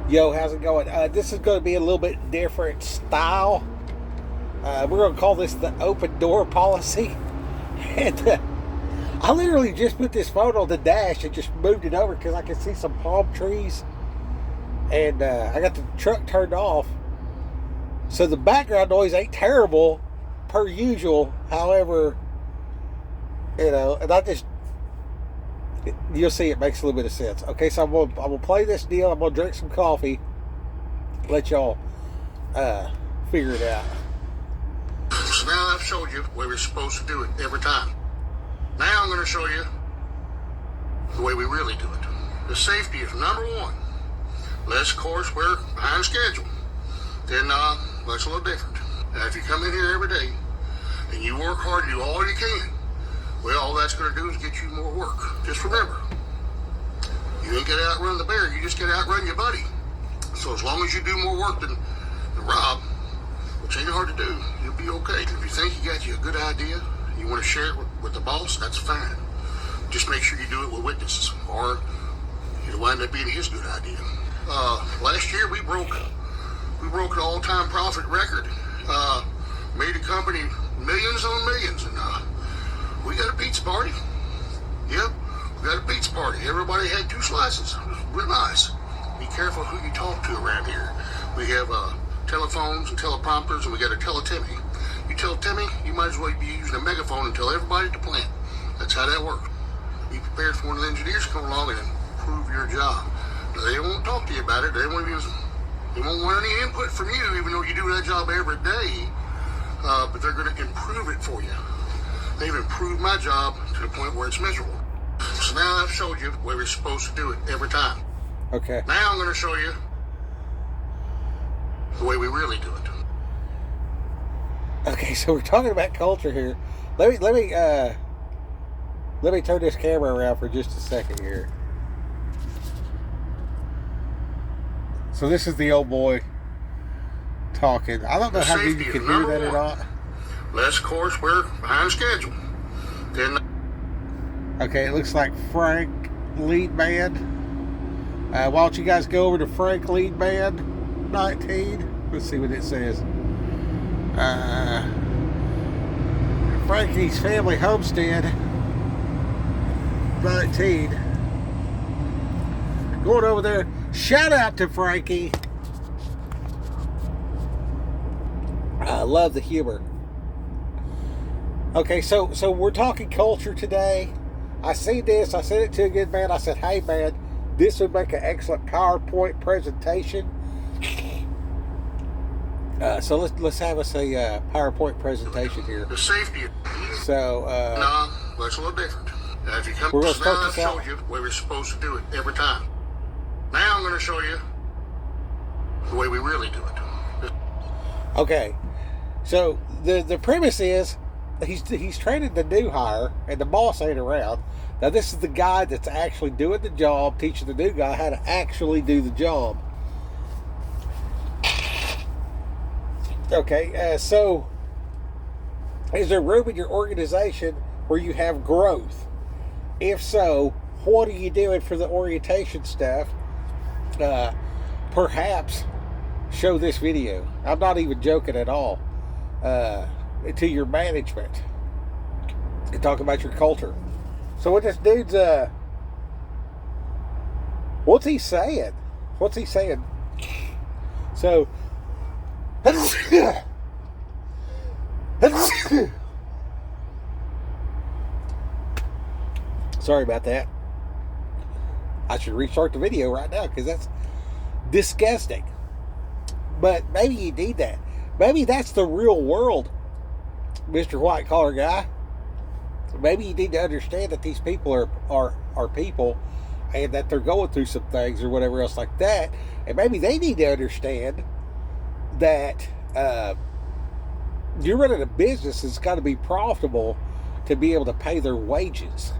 Yo, how's it going? This is going to be a little bit different style. We're going to call this the open door policy. And I literally just put this phone on the dash and just moved it over because I can see some palm trees. And I got the truck turned off. So the background noise ain't terrible per usual. However, and I just, you'll see it makes a little bit of sense. Okay, so I'm gonna play this deal. I'm gonna drink some coffee. Let y'all figure it out. So now I've showed you the way we're supposed to do it every time. Now I'm going to show you the way we really do it. The safety is number one. Unless, of course, we're behind schedule. Then that's a little different. Now, if you come in here every day and you work hard, do all you can, well, all that's going to do is get you more work. Just remember, you ain't got to outrun the bear. You just got to outrun your buddy. So as long as you do more work than Rob, which ain't hard to do, you'll be okay. If you think you got you a good idea, you want to share it with the boss, that's fine. Just make sure you do it with witnesses, or it'll wind up being his good idea. Last year we broke an all-time profit record. Made the company millions on millions, and we got a pizza party. Yep, we got a pizza party. Everybody had 2 slices. It was real nice. Be careful who you talk to around here. We have telephones and teleprompters, and we got a tell-Timmy. You tell Timmy, you might as well be using a megaphone and tell everybody at the plant. That's how that works. Be prepared for one of the engineers to come along and improve your job. Now, they won't talk to you about it. They won't want any input from you, even though you do that job every day. But they're going to improve it for you. They've improved my job to the point where it's miserable. So now I've showed you the way we're supposed to do it every time. Okay. Now I'm going to show you the way we really do it. Okay, so we're talking about culture here. Let me turn this camera around for just a second here. So this is the old boy talking. I don't know how good you can hear that or not. Unless, of course, we're behind schedule. Then. Okay, it looks like Frank Lead Band. Why don't you guys go over to Frank Lead Band 19? Let's see what it says. Frankie's Family Homestead 19. Going over there. Shout out to Frankie. I love the humor. Okay, so we're talking culture today. I see this. I sent it to a good man. I said, hey man, this would make an excellent PowerPoint presentation. So let's have us a PowerPoint presentation here. The safety. So no, that's a little different. Now, if you come, we're gonna now start I've this out. showed you the way we're supposed to do it every time. Now I'm going to show you the way we really do it. Okay, so the premise is he's training the new hire, and the boss ain't around. Now this is the guy that's actually doing the job, teaching the new guy how to actually do the job. Okay, so is there room in your organization where you have growth? If so, what are you doing for the orientation stuff? Perhaps show this video. I'm not even joking at all. To your management and talk about your culture. So what this dude's what's he saying? So sorry about that. I should restart the video right now because that's disgusting. But maybe you need that. Maybe that's the real world, Mr. White Collar Guy. Maybe you need to understand that these people are people, and that they're going through some things or whatever else like that. And maybe they need to understand that you're running a business that's got to be profitable to be able to pay their wages.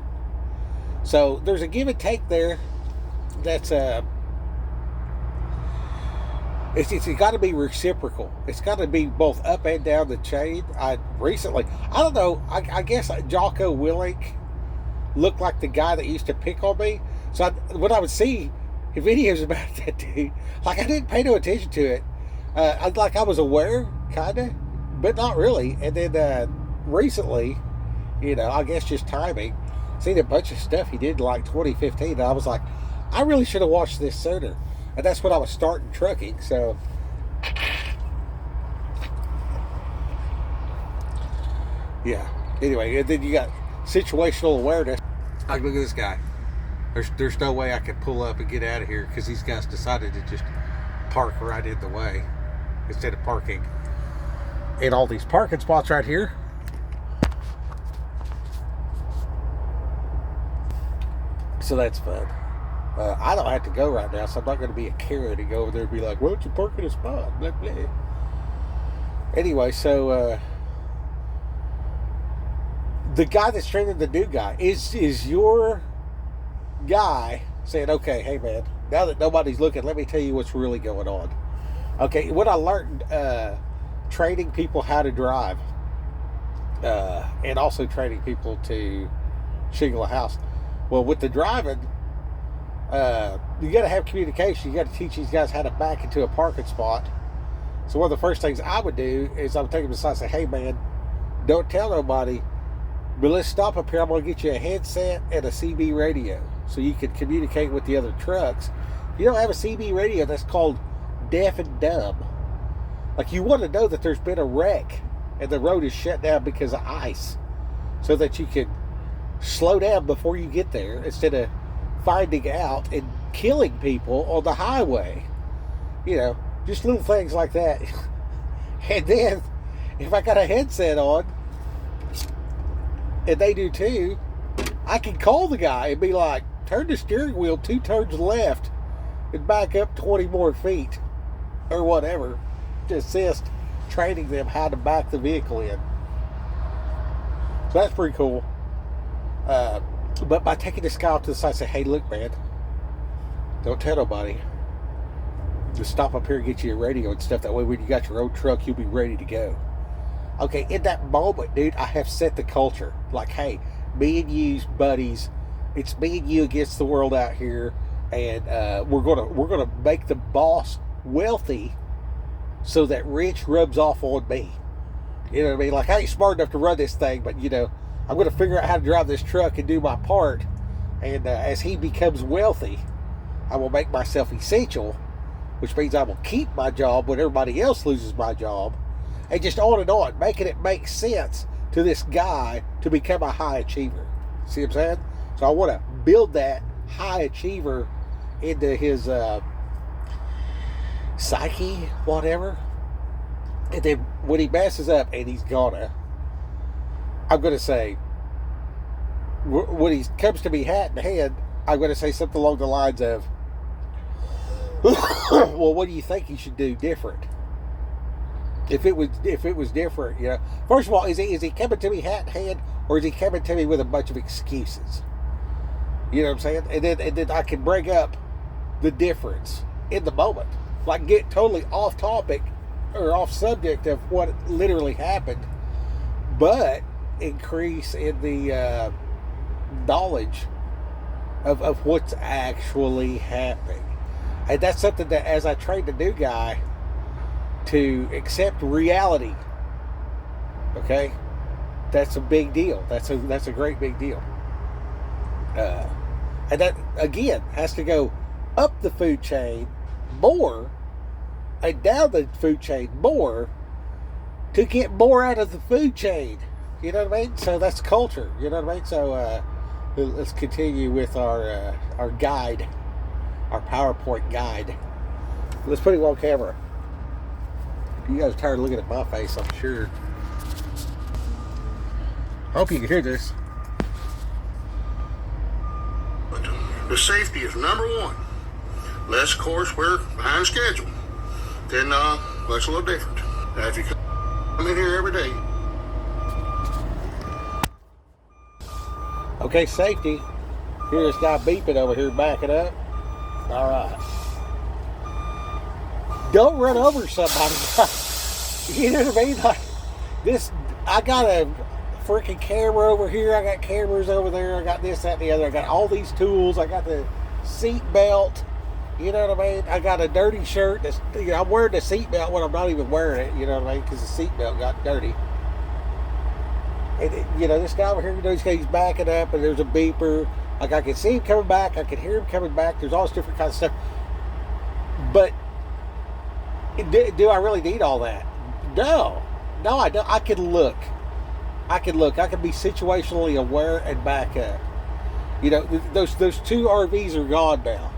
So there's a give and take there. That's it's got to be reciprocal. It's got to be both up and down the chain. I don't know, I guess Jocko Willink looked like the guy that used to pick on me. So when I would see videos about that dude. Like, I didn't pay no attention to it. I was aware, kinda, but not really. And then recently, I guess just timing, seen a bunch of stuff he did in like 2015, and I was like, I really should have watched this sooner. And that's when I was starting trucking. So, yeah. Anyway, and then you got situational awareness. Like, look at this guy. There's no way I could pull up and get out of here because these guys decided to just park right in the way instead of parking in all these parking spots right here. So that's fun. I don't have to go right now, so I'm not going to be a Karen and go over there and be like, why don't you park in a spot? Blah, blah. Anyway, so the guy that's training the new guy is your guy saying, okay, hey man, now that nobody's looking, let me tell you what's really going on. Okay, what I learned training people how to drive and also training people to shingle a house. Well, with the driving, you got to have communication. You got to teach these guys how to back into a parking spot. So one of the first things I would do is I would take them aside and say, hey man, don't tell nobody, but let's stop up here. I'm going to get you a headset and a CB radio so you can communicate with the other trucks. If you don't have a CB radio, that's called deaf and dumb. Like, you want to know that there's been a wreck and the road is shut down because of ice so that you can slow down before you get there instead of finding out and killing people on the highway. Just little things like that. And then if I got a headset on and they do too, I can call the guy and be like, turn the steering wheel 2 turns left and back up 20 more feet or whatever to assist training them how to back the vehicle in. So that's pretty cool. But by taking this guy off to the side and say, hey, look, man, don't tell nobody. Just stop up here and get you a radio and stuff. That way, when you got your own truck, you'll be ready to go. Okay, in that moment, dude, I have set the culture. Like, hey, me and you, buddies, it's me and you against the world out here, and we're gonna make the boss wealthy so that rich rubs off on me. You know what I mean? Like, I ain't smart enough to run this thing, but I'm going to figure out how to drive this truck and do my part. And as he becomes wealthy, I will make myself essential, which means I will keep my job when everybody else loses my job. And just on, making it make sense to this guy to become a high achiever. See what I'm saying? So I want to build that high achiever into his psyche, whatever. And then when he messes up, and I'm going to say, when he comes to me hat in hand, I'm going to say something along the lines of, well, what do you think he should do different? If it was different, First of all, is he coming to me hat in hand, or is he coming to me with a bunch of excuses? You know what I'm saying? And then I can bring up the difference in the moment. Like, get totally off topic or off subject of what literally happened, but increase in the knowledge of what's actually happening. And that's something that, as I train the new guy to accept reality, okay, that's a big deal. That's a great big deal. And that, again, has to go up the food chain more and down the food chain more to get more out of the food chain. You know what I mean? So that's culture. You know what I mean? So let's continue with our guide, our PowerPoint guide. Let's put him on camera. You guys are tired of looking at my face, I'm sure. I hope you can hear this. The safety is number one. Less, of course, we're behind schedule. Then that's a little different. Now, if you come in here every day. Okay, safety. Hear this guy beeping over here, backing up. All right. Don't run over somebody. You know what I mean? Like this, I got a freaking camera over here. I got cameras over there. I got this, that, and the other. I got all these tools. I got the seat belt. You know what I mean? I got a dirty shirt. That's, I'm wearing the seatbelt when I'm not even wearing it. You know what I mean? Because the seatbelt got dirty. And, this guy over here, he's backing up, and there's a beeper. Like, I can see him coming back. I can hear him coming back. There's all this different kinds of stuff. But do I really need all that? No, I don't. I can look. I can be situationally aware and back up. Those two RVs are gone now.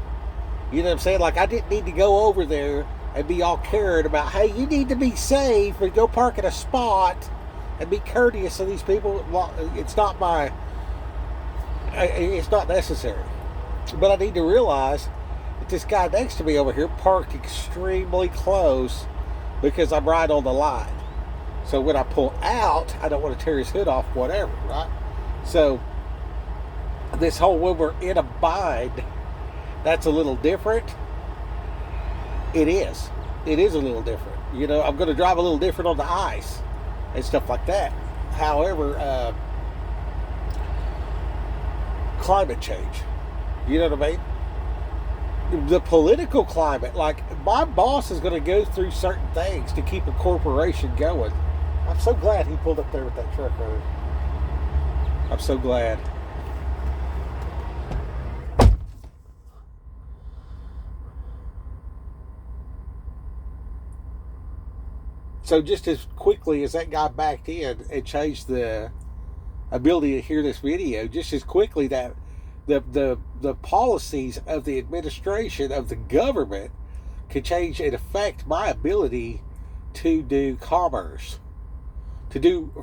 You know what I'm saying? Like, I didn't need to go over there and be all cared about, hey, you need to be safe and go park at a spot and be courteous to these people. It's not necessary. But I need to realize that this guy next to me over here parked extremely close because I'm right on the line. So when I pull out, I don't want to tear his hood off, whatever, right? So this whole when we're in a bind, that's a little different. It is. It is a little different. I'm going to drive a little different on the ice and stuff like that. However, climate change. You know what I mean? The political climate, like, my boss is going to go through certain things to keep a corporation going. I'm so glad he pulled up there with that truck road. I'm so glad. So just as quickly as that guy backed in and changed the ability to hear this video, just as quickly that the policies of the administration of the government can change and affect my ability to do commerce.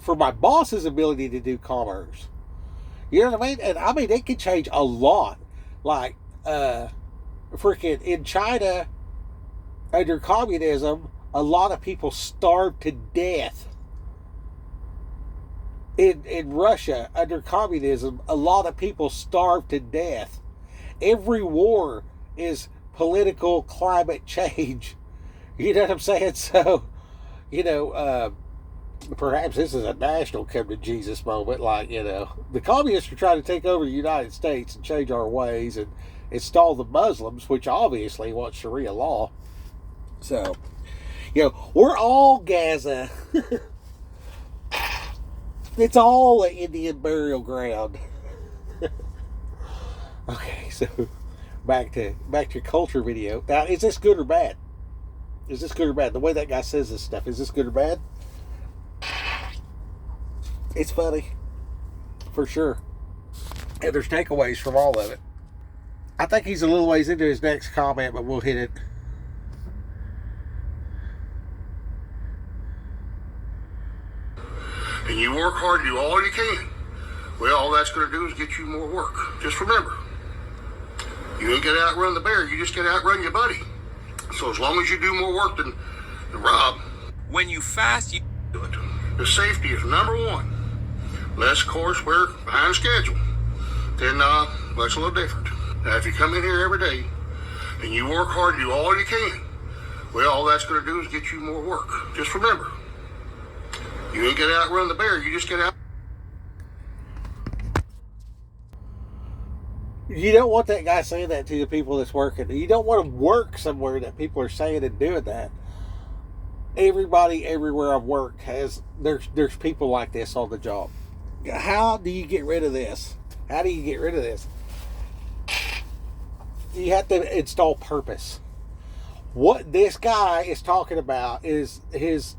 For my boss's ability to do commerce. You know what I mean? And I mean, it can change a lot. Like, freaking in China, under communism, a lot of people starved to death. In Russia, under communism, a lot of people starved to death. Every war is political climate change. You know what I'm saying? So, perhaps this is a national come to Jesus moment. Like, the communists are trying to take over the United States and change our ways and install the Muslims, which obviously want Sharia law. So, we're all Gaza. It's all an Indian burial ground. Okay, so back to your culture video. Now, is this good or bad? Is this good or bad? The way that guy says this stuff, is this good or bad? It's funny, for sure. And there's takeaways from all of it. I think he's a little ways into his next comment, but we'll hit it. And you work hard, do all you can. Well, all that's going to do is get you more work. Just remember, you ain't going to outrun the bear, you just got to outrun your buddy. So as long as you do more work than Rob. When you fast, you do it. The safety is number one. Less, of course, we're behind schedule. Then that's a little different. Now, if you come in here every day and you work hard, do all you can, well, all that's going to do is get you more work. Just remember, you ain't going to outrun the bear, you just get out. You don't want that guy saying that to the people that's working. You don't want to work somewhere that people are saying and doing that. Everybody, everywhere I've worked there's people like this on the job. How do you get rid of this? How do you get rid of this? You have to install purpose. What this guy is talking about is he's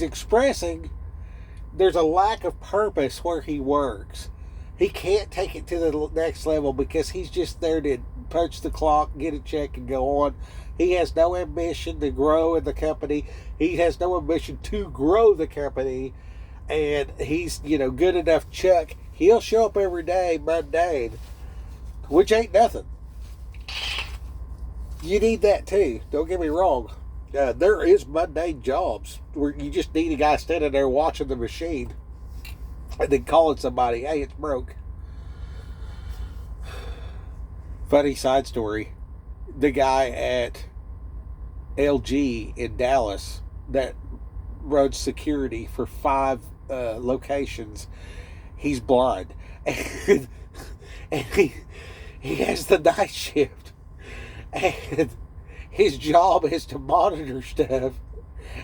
expressing there's a lack of purpose where he works. He can't take it to the next level because he's just there to punch the clock, get a check, and go on. He has no ambition to grow in the company. He has no ambition to grow the company. And he's, good enough Chuck. He'll show up every day, mundane, which ain't nothing. You need that too. Don't get me wrong. There is mundane jobs where you just need a guy standing there watching the machine and then calling somebody, hey, it's broke. Funny side story. The guy at LG in Dallas that runs security for 5 locations, he's blind. And he has the night shift. And his job is to monitor stuff,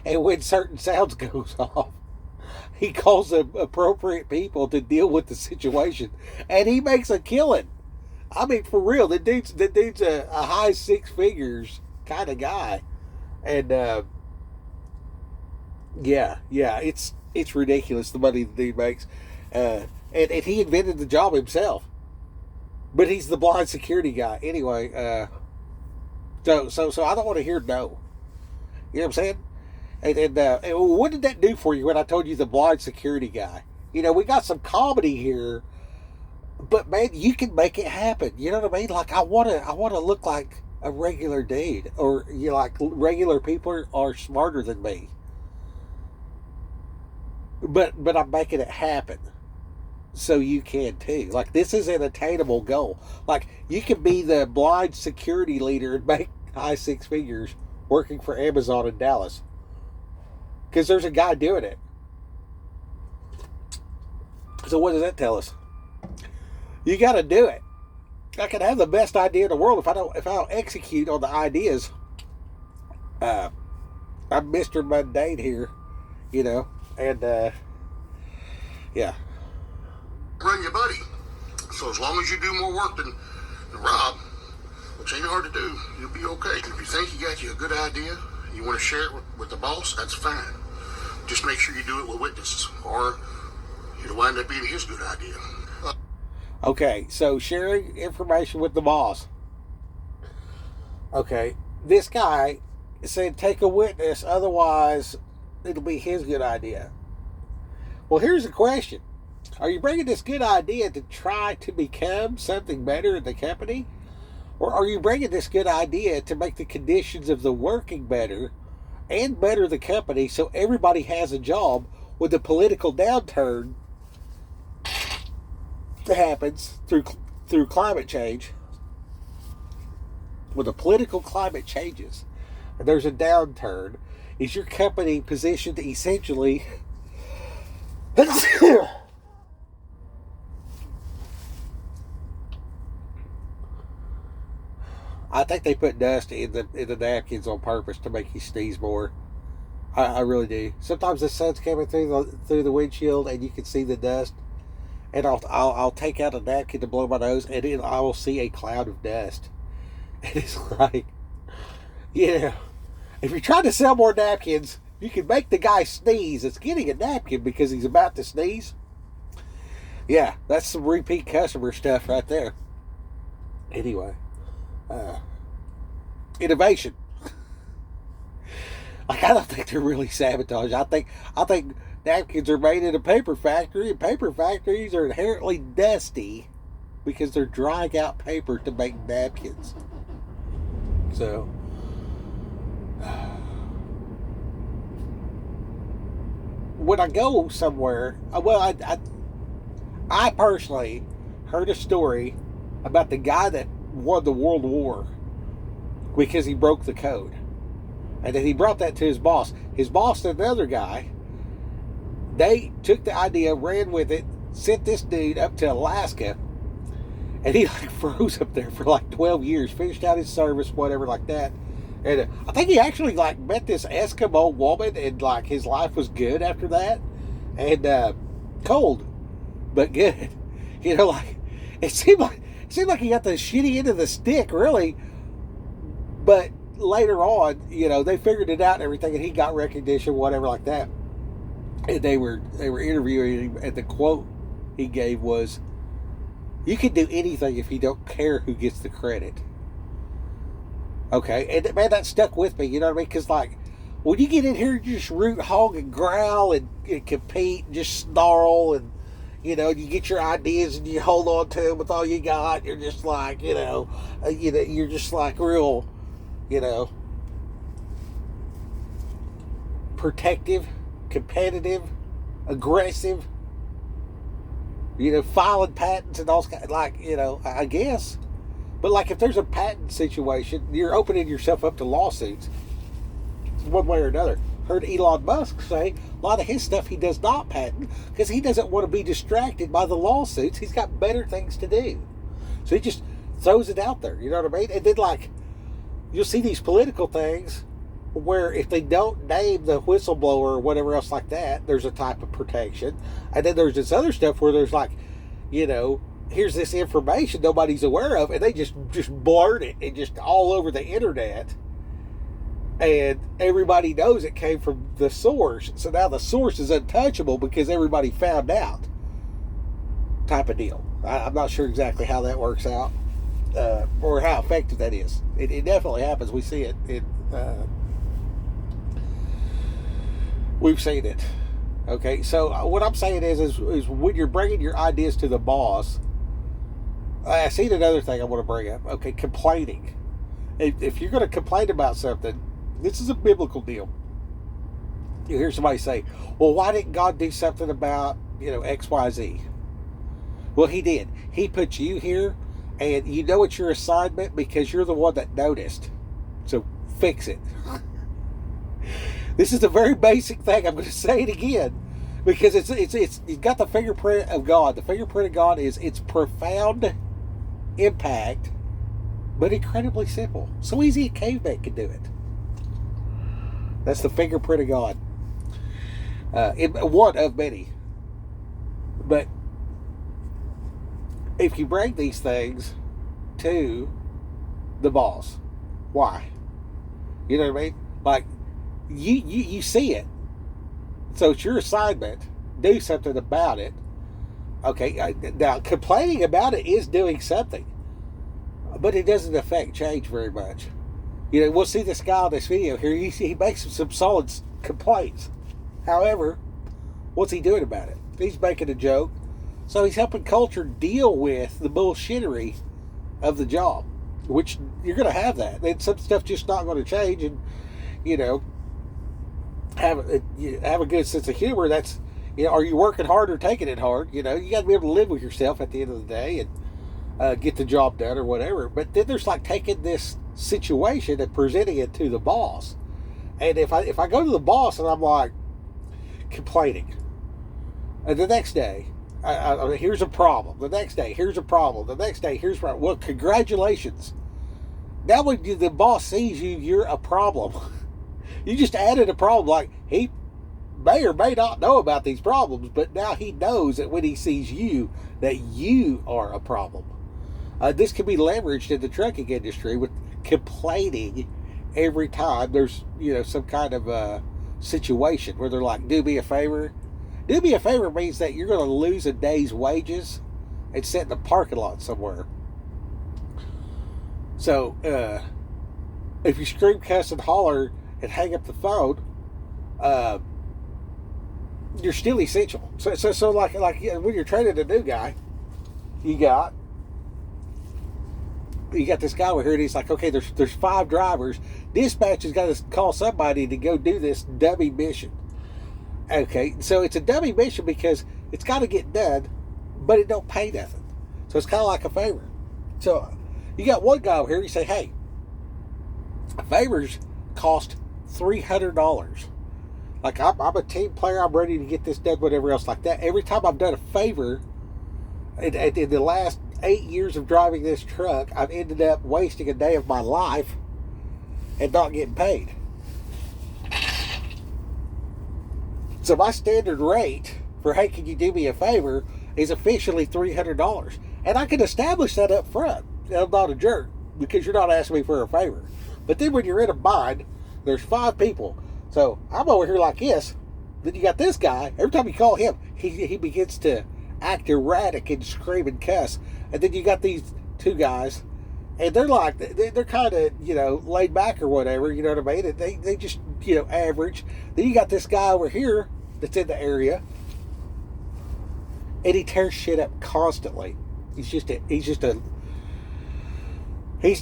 and when certain sounds goes off, he calls the appropriate people to deal with the situation, and he makes a killing. I mean, for real, the dude's a high six figures kind of guy, and yeah, it's ridiculous the money the dude makes, and he invented the job himself, but he's the blind security guy anyway. So I don't want to hear no. You know what I'm saying? And what did that do for you when I told you the blind security guy? You know, we got some comedy here, but man, you can make it happen. You know what I mean? Like I want to look like a regular dude, or you know, like regular people are smarter than me. But I'm making it happen, so you can too. Like this is an attainable goal. Like you can be the blind security leader and make high six figures working for Amazon in Dallas. Because there's a guy doing it. So what does that tell us? You got to do it. I can have the best idea in the world if I don't execute on the ideas. I'm Mr. Mundane here, you know, and yeah. Run your buddy. So as long as you do more work than Rob, which ain't hard to do, you'll be okay. If you think you got you a good idea, you want to share it with the boss, that's fine. Just make sure you do it with witnesses, or it'll wind up being his good idea. Okay, so sharing information with the boss. Okay, this guy said take a witness, otherwise it'll be his good idea. Well, here's the question. Are you bringing this good idea to try to become something better in the company? Or are you bringing this good idea to make the conditions of the working better and better the company so everybody has a job with the political downturn that happens through climate change? When the political climate changes and there's a downturn, is your company positioned to essentially I think they put dust in the napkins on purpose to make you sneeze more. I really do. Sometimes the sun's coming through the windshield and you can see the dust, and I'll take out a napkin to blow my nose, and then I will see a cloud of dust, and it's like, yeah. If you're trying to sell more napkins, you can make the guy sneeze that's getting a napkin because he's about to sneeze. Yeah, that's some repeat customer stuff right there. Anyway. Innovation. Like, I don't think they're really sabotage. I think napkins are made in a paper factory, and paper factories are inherently dusty because they're drying out paper to make napkins. So, when I go somewhere, well, I personally heard a story about the guy that won the World War because he broke the code, and then he brought that to his boss. His boss and another guy, they took the idea, ran with it, sent this dude up to Alaska, and he like froze up there for like 12 years, finished out his service, whatever like that. And I think he actually like met this Eskimo woman, and like his life was good after that, and cold but good. You know, like it seemed like he got the shitty end of the stick, really. But later on, you know, they figured it out and everything, and he got recognition, whatever like that. And they were interviewing him, and the quote he gave was, "You can do anything if you don't care who gets the credit." Okay, and man, that stuck with me. You know what I mean? Because like, when you get in here, you just root, hog, and growl and compete, and just snarl, and you know, you get your ideas and you hold on to them with all you got. You're just like, you're just like real, protective, competitive, aggressive, filing patents and all kinds, like, I guess. But like, if there's a patent situation, you're opening yourself up to lawsuits one way or another. Heard Elon Musk say a lot of his stuff he does not patent because he doesn't want to be distracted by the lawsuits. He's got better things to do. So he just throws it out there, you know what I mean? And then like, you'll see these political things where if they don't name the whistleblower or whatever else like that, there's a type of protection. And then there's this other stuff where there's like, here's this information nobody's aware of, and they just blurt it and just all over the internet. And everybody knows it came from the source. So now the source is untouchable because everybody found out. Type of deal. I'm not sure exactly how that works out. Or how effective that is. It definitely happens. We see it. We've seen it. Okay, so what I'm saying is when you're bringing your ideas to the boss, I seen another thing I want to bring up. Okay, complaining. If you're going to complain about something, this is a biblical deal. You hear somebody say, well, why didn't God do something about, X, Y, Z? Well, he did. He put you here, and you know it's your assignment because you're the one that noticed. So fix it. This is a very basic thing. I'm going to say it again because it's got the fingerprint of God. The fingerprint of God is its profound impact, but incredibly simple. So easy a caveman could do it. That's the fingerprint of God. One of many. But if you bring these things to the boss, why? You know what I mean? Like, you see it. So it's your assignment. Do something about it. Okay, now complaining about it is doing something. But it doesn't affect change very much. We'll see this guy on this video here. He makes some solid complaints. However, what's he doing about it? He's making a joke. So he's helping culture deal with the bullshittery of the job. Which, you're going to have that. And some stuff just not going to change. And, have a good sense of humor. That's, are you working hard or taking it hard? You got to be able to live with yourself at the end of the day and get the job done or whatever. But then there's like taking this situation and presenting it to the boss. And if I go to the boss and I'm like complaining, and the next day, here's a problem. The next day, here's a problem. The next day, here's a problem. Well, congratulations. Now when the boss sees you, you're a problem. You just added a problem. Like, he may or may not know about these problems, but now he knows that when he sees you, that you are a problem. This can be leveraged in the trucking industry with complaining every time there's, some kind of situation where they're like, do me a favor. Do me a favor means that you're going to lose a day's wages and sit in the parking lot somewhere. So, if you scream, cuss, and holler and hang up the phone, you're still essential. So like when you're training a new guy, you got this guy over here, and he's like, okay, there's 5 drivers. Dispatch has got to call somebody to go do this dummy mission. Okay, so it's a dummy mission because it's got to get done, but it don't pay nothing. So it's kind of like a favor. So you got one guy over here, you say, hey, favors cost $300. Like, I'm a team player, I'm ready to get this done, whatever else like that. Every time I've done a favor, in the last 8 years of driving this truck, I've ended up wasting a day of my life and not getting paid. So my standard rate for, hey, can you do me a favor, is officially $300. And I can establish that up front. I'm not a jerk because you're not asking me for a favor. But then when you're in a bind, there's 5 people. So I'm over here like this. Then you got this guy. Every time you call him, he begins to act erratic and scream and cuss. And then you got these 2 guys, and they're like, they're kind of, laid back or whatever, you know what I mean? And they just, average. Then you got this guy over here that's in the area, and he tears shit up constantly. He's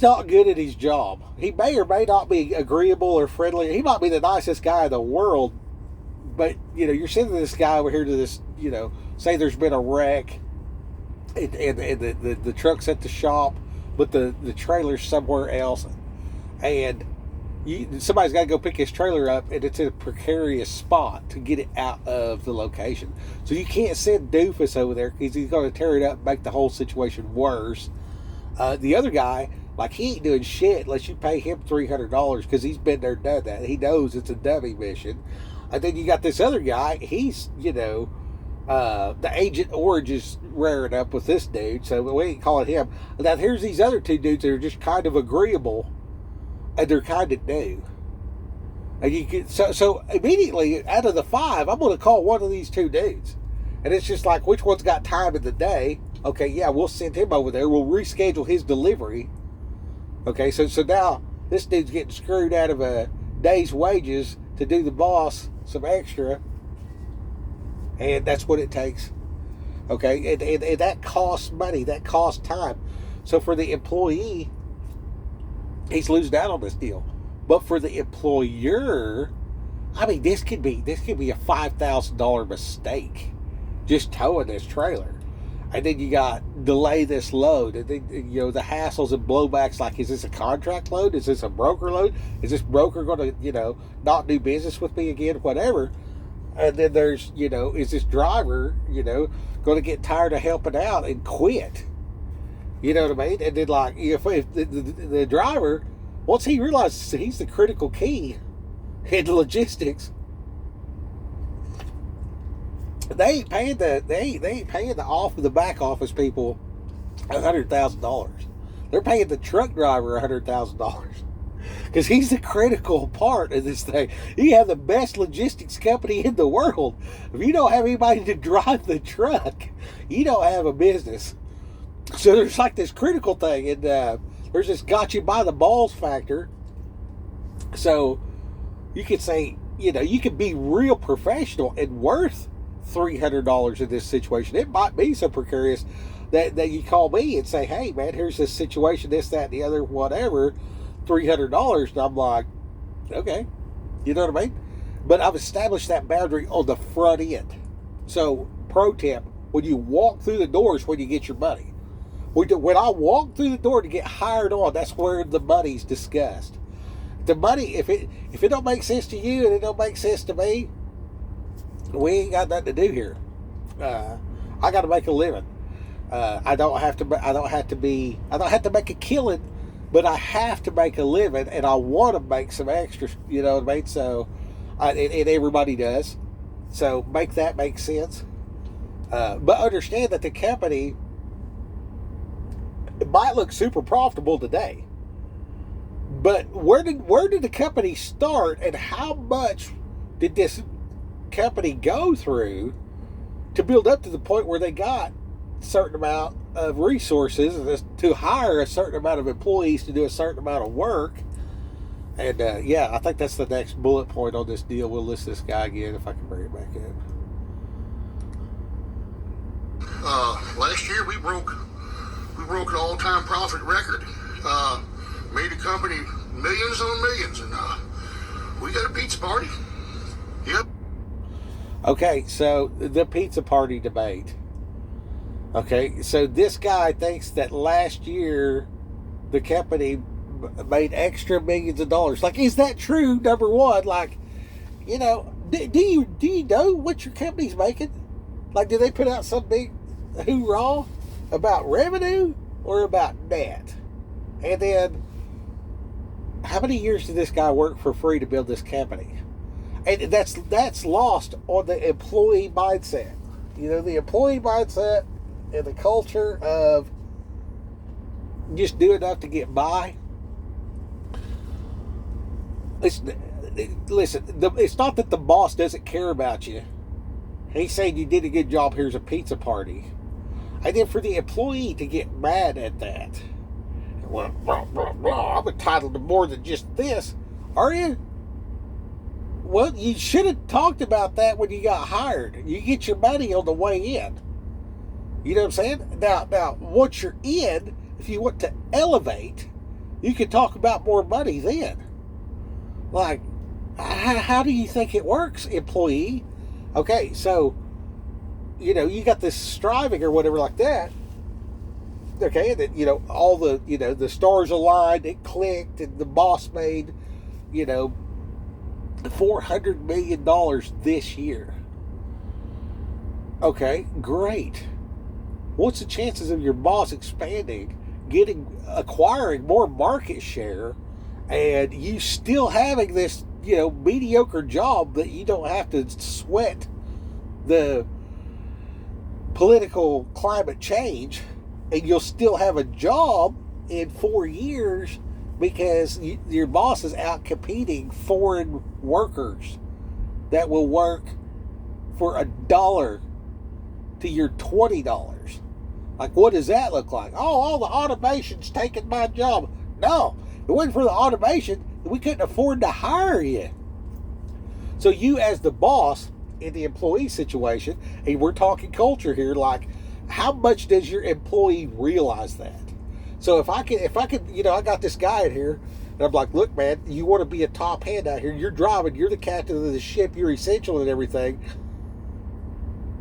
not good at his job. He may or may not be agreeable or friendly. He might be the nicest guy in the world, but, you're sending this guy over here to this, say there's been a wreck, and the truck's at the shop, but the trailer's somewhere else, and somebody's got to go pick his trailer up, and it's in a precarious spot to get it out of the location. So you can't send Doofus over there because he's going to tear it up and make the whole situation worse. The other guy Like, he ain't doing shit unless you pay him $300 because he's been there and done that. He knows it's a dummy mission. And then you got this other guy. He's, the Agent Orange is raring up with this dude, so we ain't calling him. Now, here's these other two dudes that are just kind of agreeable, and they're kind of new. And you get so immediately out of the 5, I'm going to call one of these two dudes, and it's just like, which one's got time in the day? Okay, yeah, we'll send him over there. We'll reschedule his delivery. Okay, so now this dude's getting screwed out of a day's wages to do the boss some extra, and that's what it takes. Okay, and that costs money, that costs time. So for the employee, he's losing out on this deal. But for the employer, I mean, this could be a $5,000 mistake, just towing this trailer. And then you got delay this load, and then the hassles and blowbacks. Like, is this a contract load? Is this a broker load? Is this broker going to not do business with me again? Whatever. And then there's is this driver going to get tired of helping out and quit? You know what I mean? And then, like, if the driver, once he realizes he's the critical key in logistics, they ain't paying the back office people $100,000. They're paying the truck driver $100,000 because he's the critical part of this thing. You have the best logistics company in the world. If you don't have anybody to drive the truck, you don't have a business. So there's like this critical thing, and there's this got you by the balls factor. So you could say, you could be real professional and worth $300 in this situation. It might be so precarious that you call me and say, hey man, here's this situation, this, that, and the other, whatever, $300. And I'm like, okay, you know what I mean? But I've established that boundary on the front end. So pro tip, when you walk through the doors, when you get your money. When I walk through the door to get hired on, that's where the money's discussed. The money, if it don't make sense to you and it don't make sense to me, we ain't got nothing to do here. I got to make a living. I don't have to make a killing, but I have to make a living, and I want to make some extra. You know what I mean? So, and everybody does. So make that make sense. But understand that the company, it might look super profitable today, but where did the company start, and how much did this company go through to build up to the point where they got a certain amount of resources to hire a certain amount of employees to do a certain amount of work? And I think that's the next bullet point on this deal. We'll list this guy again if I can bring it back up. Last year we broke an all-time profit record. Made the company millions on millions, and we got a pizza party. Yep. Okay, so the pizza party debate. Okay, so this guy thinks that last year the company made extra millions of dollars. Like, is that true? Number one, like, do you know what your company's making? Like, do they put out some big hoorah about revenue or about net? And then, how many years did this guy work for free to build this company? And that's lost on the employee mindset. The employee mindset and the culture of just do enough to get by. Listen, it's not that the boss doesn't care about you. He's saying you did a good job, here's a pizza party. And then for the employee to get mad at that. Well, blah, blah, blah, I'm entitled to more than just this. Are you? Well, you should have talked about that when you got hired. You get your money on the way in. You know what I'm saying? Now, once you're in, if you want to elevate, you can talk about more money then. Like, how do you think it works, employee? Okay, so, you got this striving or whatever like that. Okay, and then, all the, the stars aligned, it clicked, and the boss made, $400 million this year. Okay, great. What's the chances of your boss expanding acquiring more market share, and you still having this, mediocre job that you don't have to sweat the political climate change, and you'll still have a job in 4 years because your boss is out competing foreign workers that will work for $1 to your $20. Like, what does that look like? Oh, all the automation's taking my job. No, if it wasn't for the automation, we couldn't afford to hire you. So you, as the boss in the employee situation, and we're talking culture here, like, how much does your employee realize that? So if I could, I got this guy in here, and I'm like, look, man, you want to be a top hand out here. You're driving. You're the captain of the ship. You're essential and everything.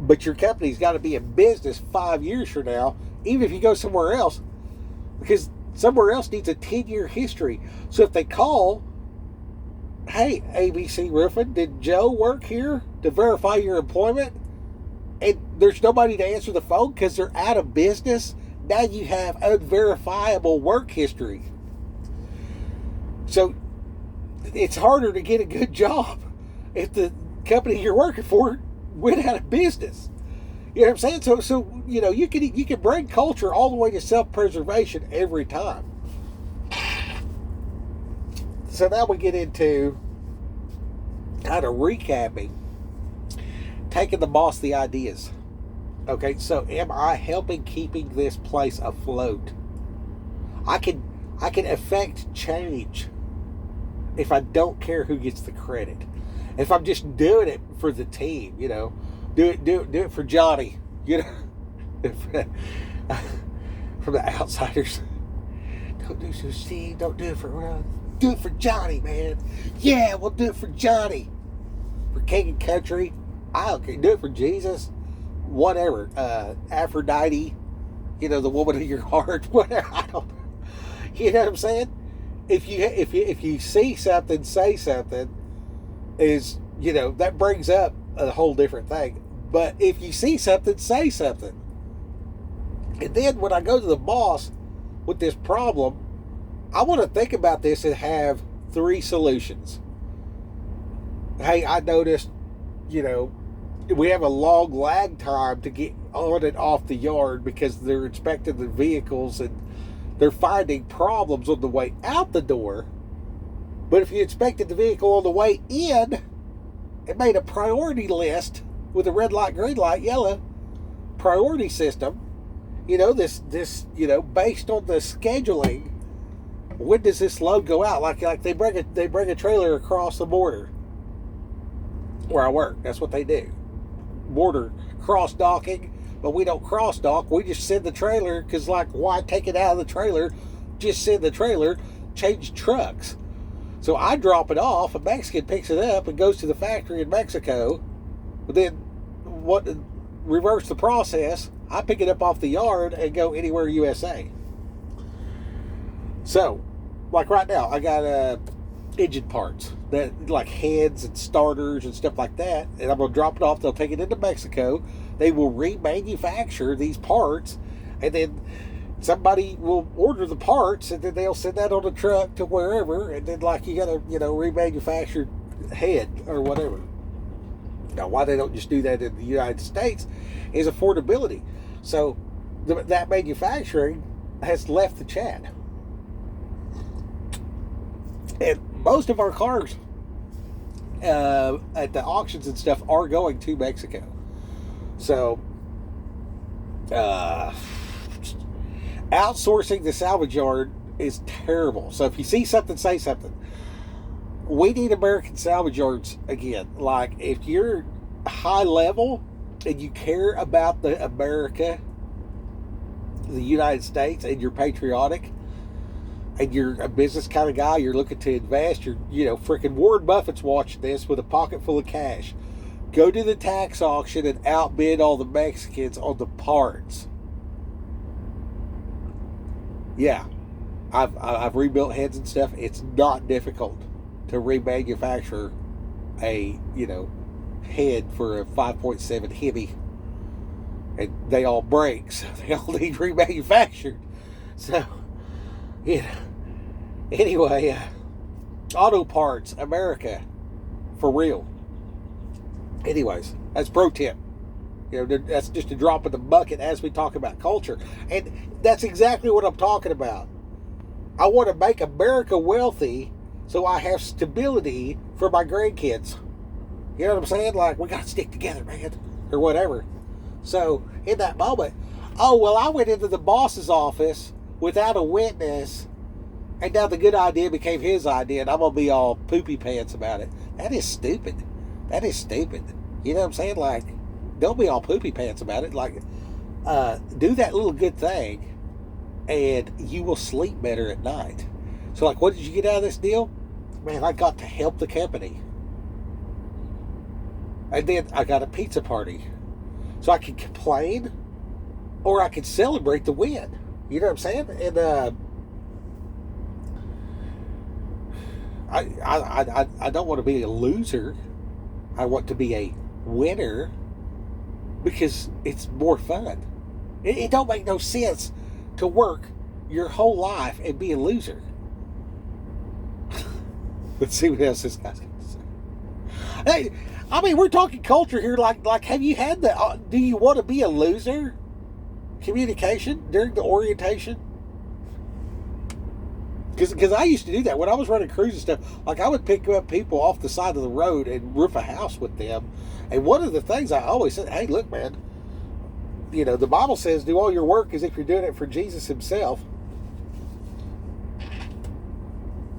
But your company's got to be in business 5 years from now, even if you go somewhere else, because somewhere else needs a 10-year history. So if they call, hey, ABC Roofing, did Joe work here to verify your employment? And there's nobody to answer the phone because they're out of business. Now you have unverifiable work history. So it's harder to get a good job if the company you're working for went out of business. You know what I'm saying? So you can bring culture all the way to self-preservation every time. So now we get into kind of recapping, taking the boss the ideas. Okay, so am I helping keeping this place afloat? I can affect change if I don't care who gets the credit. If I'm just doing it for the team, do it for Johnny, from the outsiders. Don't do it for Steve. Don't do it for Ron. Do it for Johnny, man. Yeah, we'll do it for Johnny. For King and Country. I don't care. Do it for Jesus. Whatever. Aphrodite. The woman of your heart. Whatever. I don't know. You know what I'm saying? If you see something, say something, is, that brings up a whole different thing. But if you see something, say something. And then when I go to the boss with this problem, I want to think about this and have 3 solutions. Hey, I noticed, we have a long lag time to get on and off the yard because they're inspecting the vehicles and they're finding problems on the way out the door. But if you inspected the vehicle on the way in and made a priority list with a red light, green light, yellow priority system, this based on the scheduling, when does this load go out? Like they bring a trailer across the border where I work. That's what they do. Border cross docking, but we don't cross dock. We just send the trailer because, why take it out of the trailer? Just send the trailer, change trucks. So I drop it off, a Mexican picks it up and goes to the factory in Mexico. But then reverse the process, I pick it up off the yard and go anywhere USA. So, right now, I got engine parts, that like heads and starters and stuff like that, and I'm going to drop it off. They'll take it into Mexico. They will remanufacture these parts, and then somebody will order the parts, and then they'll send that on a truck to wherever, and then you got a remanufactured head or whatever. Now, why they don't just do that in the United States is affordability. So that manufacturing has left the chat. And most of our cars at the auctions and stuff are going to Mexico. So outsourcing the salvage yard is terrible. So if you see something, say something. We need American salvage yards again. Like, if you're high level and you care about the America, the United States, and you're patriotic, and you're a business kind of guy, you're looking to invest, freaking Warren Buffett's watching this with a pocket full of cash. Go to the tax auction and outbid all the Mexicans on the parts. Yeah, I've rebuilt heads and stuff. It's not difficult to remanufacture a, head for a 5.7 Hemi. And they all break, so they all need remanufactured. So, you know, anyway, Auto Parts America, for real. Anyways, that's pro tip. You know, that's just a drop in the bucket as we talk about culture. And that's exactly what I'm talking about. I want to make America wealthy so I have stability for my grandkids. You know what I'm saying? Like, we got to stick together, man, or whatever. So, in that moment, oh, well, I went into the boss's office without a witness, and now the good idea became his idea, and I'm going to be all poopy pants about it. That is stupid. That is stupid. You know what I'm saying? Like, don't be all poopy pants about it. Like, do that little good thing, and you will sleep better at night. So, like, what did you get out of this deal? Man, I got to help the company. And then I got a pizza party. So I could complain, or I could celebrate the win. You know what I'm saying? And I don't want to be a loser. I want to be a winner, because it's more fun. It don't make no sense to work your whole life and be a loser. Let's see what else this guy's going to say. Hey, I mean, we're talking culture here. Like, have you had the? Do you want to be a loser? Communication during the orientation. Because I used to do that when I was running crews and stuff. Like, I would pick up people off the side of the road and roof a house with them. And one of the things I always said, hey, look, man, you know, the Bible says do all your work as if you're doing it for Jesus himself.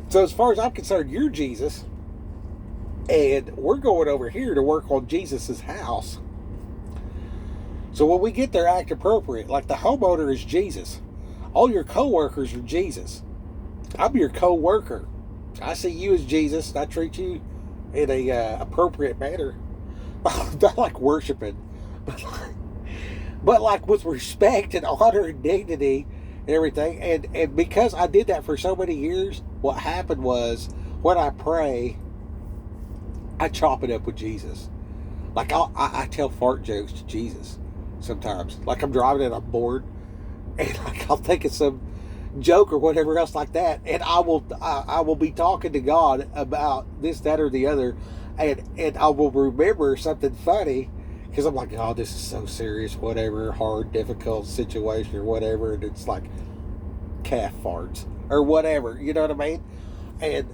So as far as I'm concerned, you're Jesus. And we're going over here to work on Jesus's house. So when we get there, act appropriate. Like, the homeowner is Jesus. All your co-workers are Jesus. I'm your co-worker. I see you as Jesus, and I treat you in a appropriate manner. Not like worshiping, but like with respect and honor and dignity and everything. And because I did that for so many years, what happened was, when I pray, I chop it up with Jesus. Like, I tell fart jokes to Jesus sometimes. Like, I'm driving and I'm bored, and like, I'll think of some joke or whatever else like that, and I will be talking to God about this, that, or the other, and I will remember something funny, because I'm like, oh, this is so serious, whatever, hard, difficult situation or whatever, and it's like calf farts or whatever, you know what I mean? And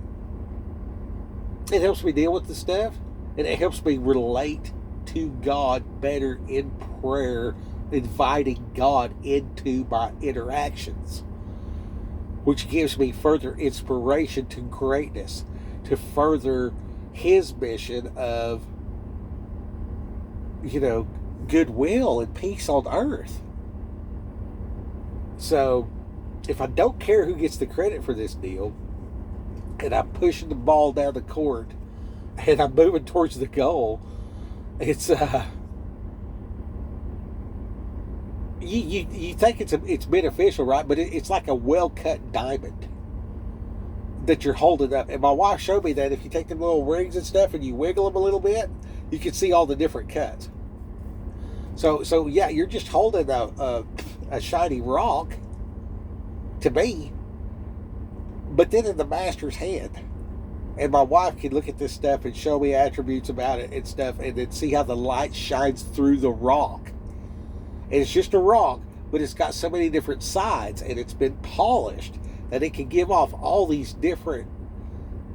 it helps me deal with the stuff, and it helps me relate to God better in prayer, inviting God into my interactions, which gives me further inspiration to greatness, to further his mission of, you know, goodwill and peace on earth. So, if I don't care who gets the credit for this deal, and I'm pushing the ball down the court, and I'm moving towards the goal, it's you think it's beneficial, right? But it's like a well-cut diamond that you're holding up. And my wife showed me that if you take them little rings and stuff and you wiggle them a little bit, you can see all the different cuts. So yeah, you're just holding a shiny rock, to me, but then in the master's hand. And my wife can look at this stuff and show me attributes about it and stuff, and then see how the light shines through the rock. And it's just a rock, but it's got so many different sides, and it's been polished that it can give off all these different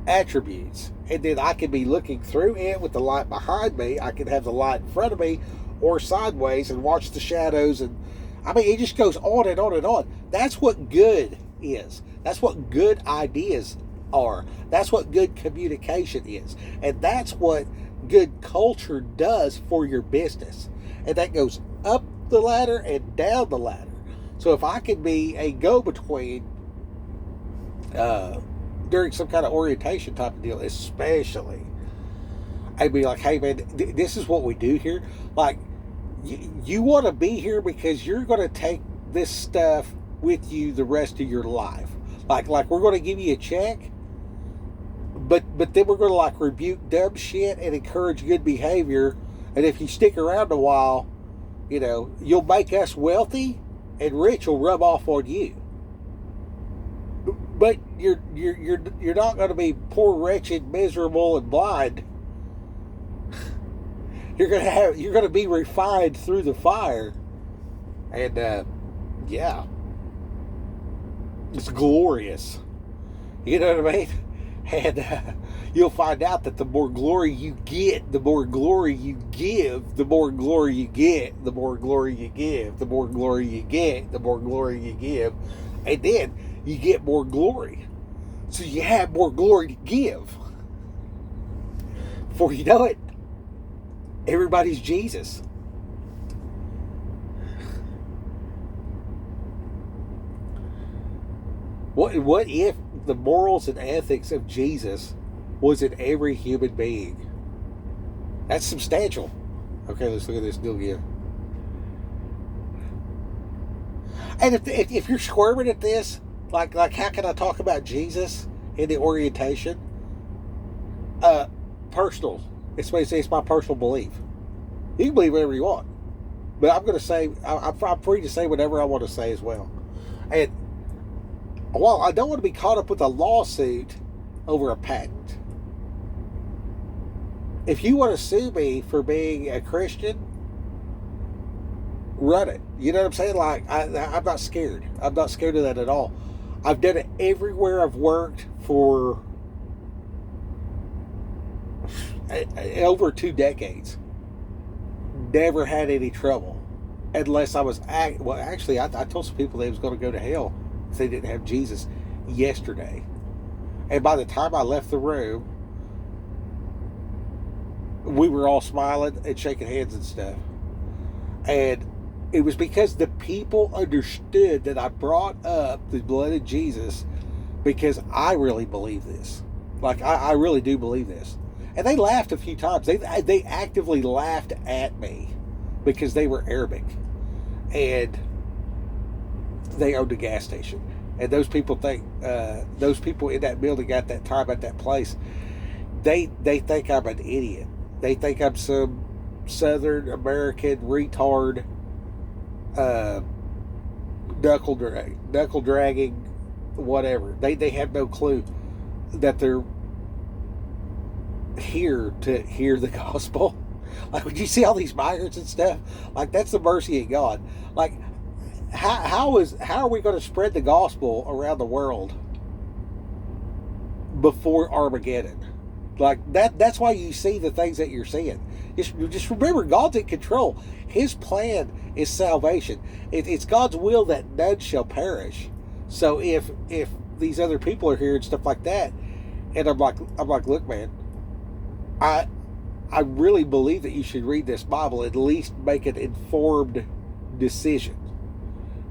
attributes. And then I can be looking through it with the light behind me. I can have the light in front of me or sideways and watch the shadows. And I mean, it just goes on and on and on. That's what good is. That's what good ideas are. That's what good communication is. And that's what good culture does for your business. And that goes up the ladder and down the ladder. So if I can be a go-between during some kind of orientation type of deal, especially, I'd be like, hey man, this is what we do here. Like, you want to be here because you're going to take this stuff with you the rest of your life. Like we're going to give you a check, but then we're going to like rebuke dumb shit and encourage good behavior. And if you stick around a while, you know, you'll make us wealthy, and rich will rub off on you. you're not going to be poor, wretched, miserable, and blind. You're going to be refined through the fire, and yeah, it's glorious. You know what I mean? And you'll find out that the more glory you get, the more glory you give, the more glory you get, the more glory you give, the more glory you get, the more glory you give, and then you get more glory. So you have more glory to give. Before you know it, everybody's Jesus. What if the morals and ethics of Jesus was in every human being? That's substantial. Okay, let's look at this deal again. And if you're squirming at this, like how can I talk about Jesus in the orientation? Personal. It's my personal belief. You can believe whatever you want, but I'm going to say I'm free to say whatever I want to say as well. And while I don't want to be caught up with a lawsuit over a patent, if you want to sue me for being a Christian, run it. You know what I'm saying? Like, I'm not scared. I'm not scared of that at all. I've done it everywhere I've worked for over 2 decades. Never had any trouble. Unless I was... Well, actually, I told some people they was going to go to hell if they didn't have Jesus yesterday. And by the time I left the room, we were all smiling and shaking hands and stuff. And it was because the people understood that I brought up the blood of Jesus because I really believe this. Like, I really do believe this. And they laughed a few times. They actively laughed at me because they were Arabic. And they owned a gas station. And those people think, those people in that building at that time, at that place, they think I'm an idiot. They think I'm some Southern American retard, knuckle dragging, whatever. They have no clue that they're here to hear the gospel. Like, when you see all these migrants and stuff, like, that's the mercy of God. Like, how are we going to spread the gospel around the world before Armageddon? Like, that's why you see the things that you're seeing. Just remember, God's in control. His plan is salvation. It's God's will that none shall perish. So if these other people are here and stuff like that, and I'm like, look, man, I really believe that you should read this Bible, at least make an informed decision.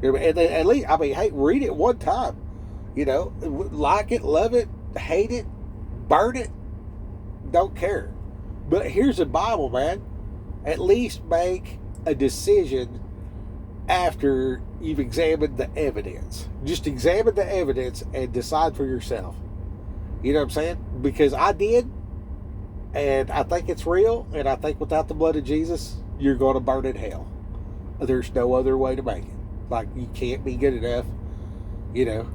And at least, I mean, hey, read it one time. You know, like it, love it, hate it, burn it, don't care. But here's the Bible, man. At least make a decision after you've examined the evidence. Just examine the evidence and decide for yourself. You know what I'm saying? Because I did, and I think it's real, and I think without the blood of Jesus, you're going to burn in hell. There's no other way to make it. Like, you can't be good enough, you know.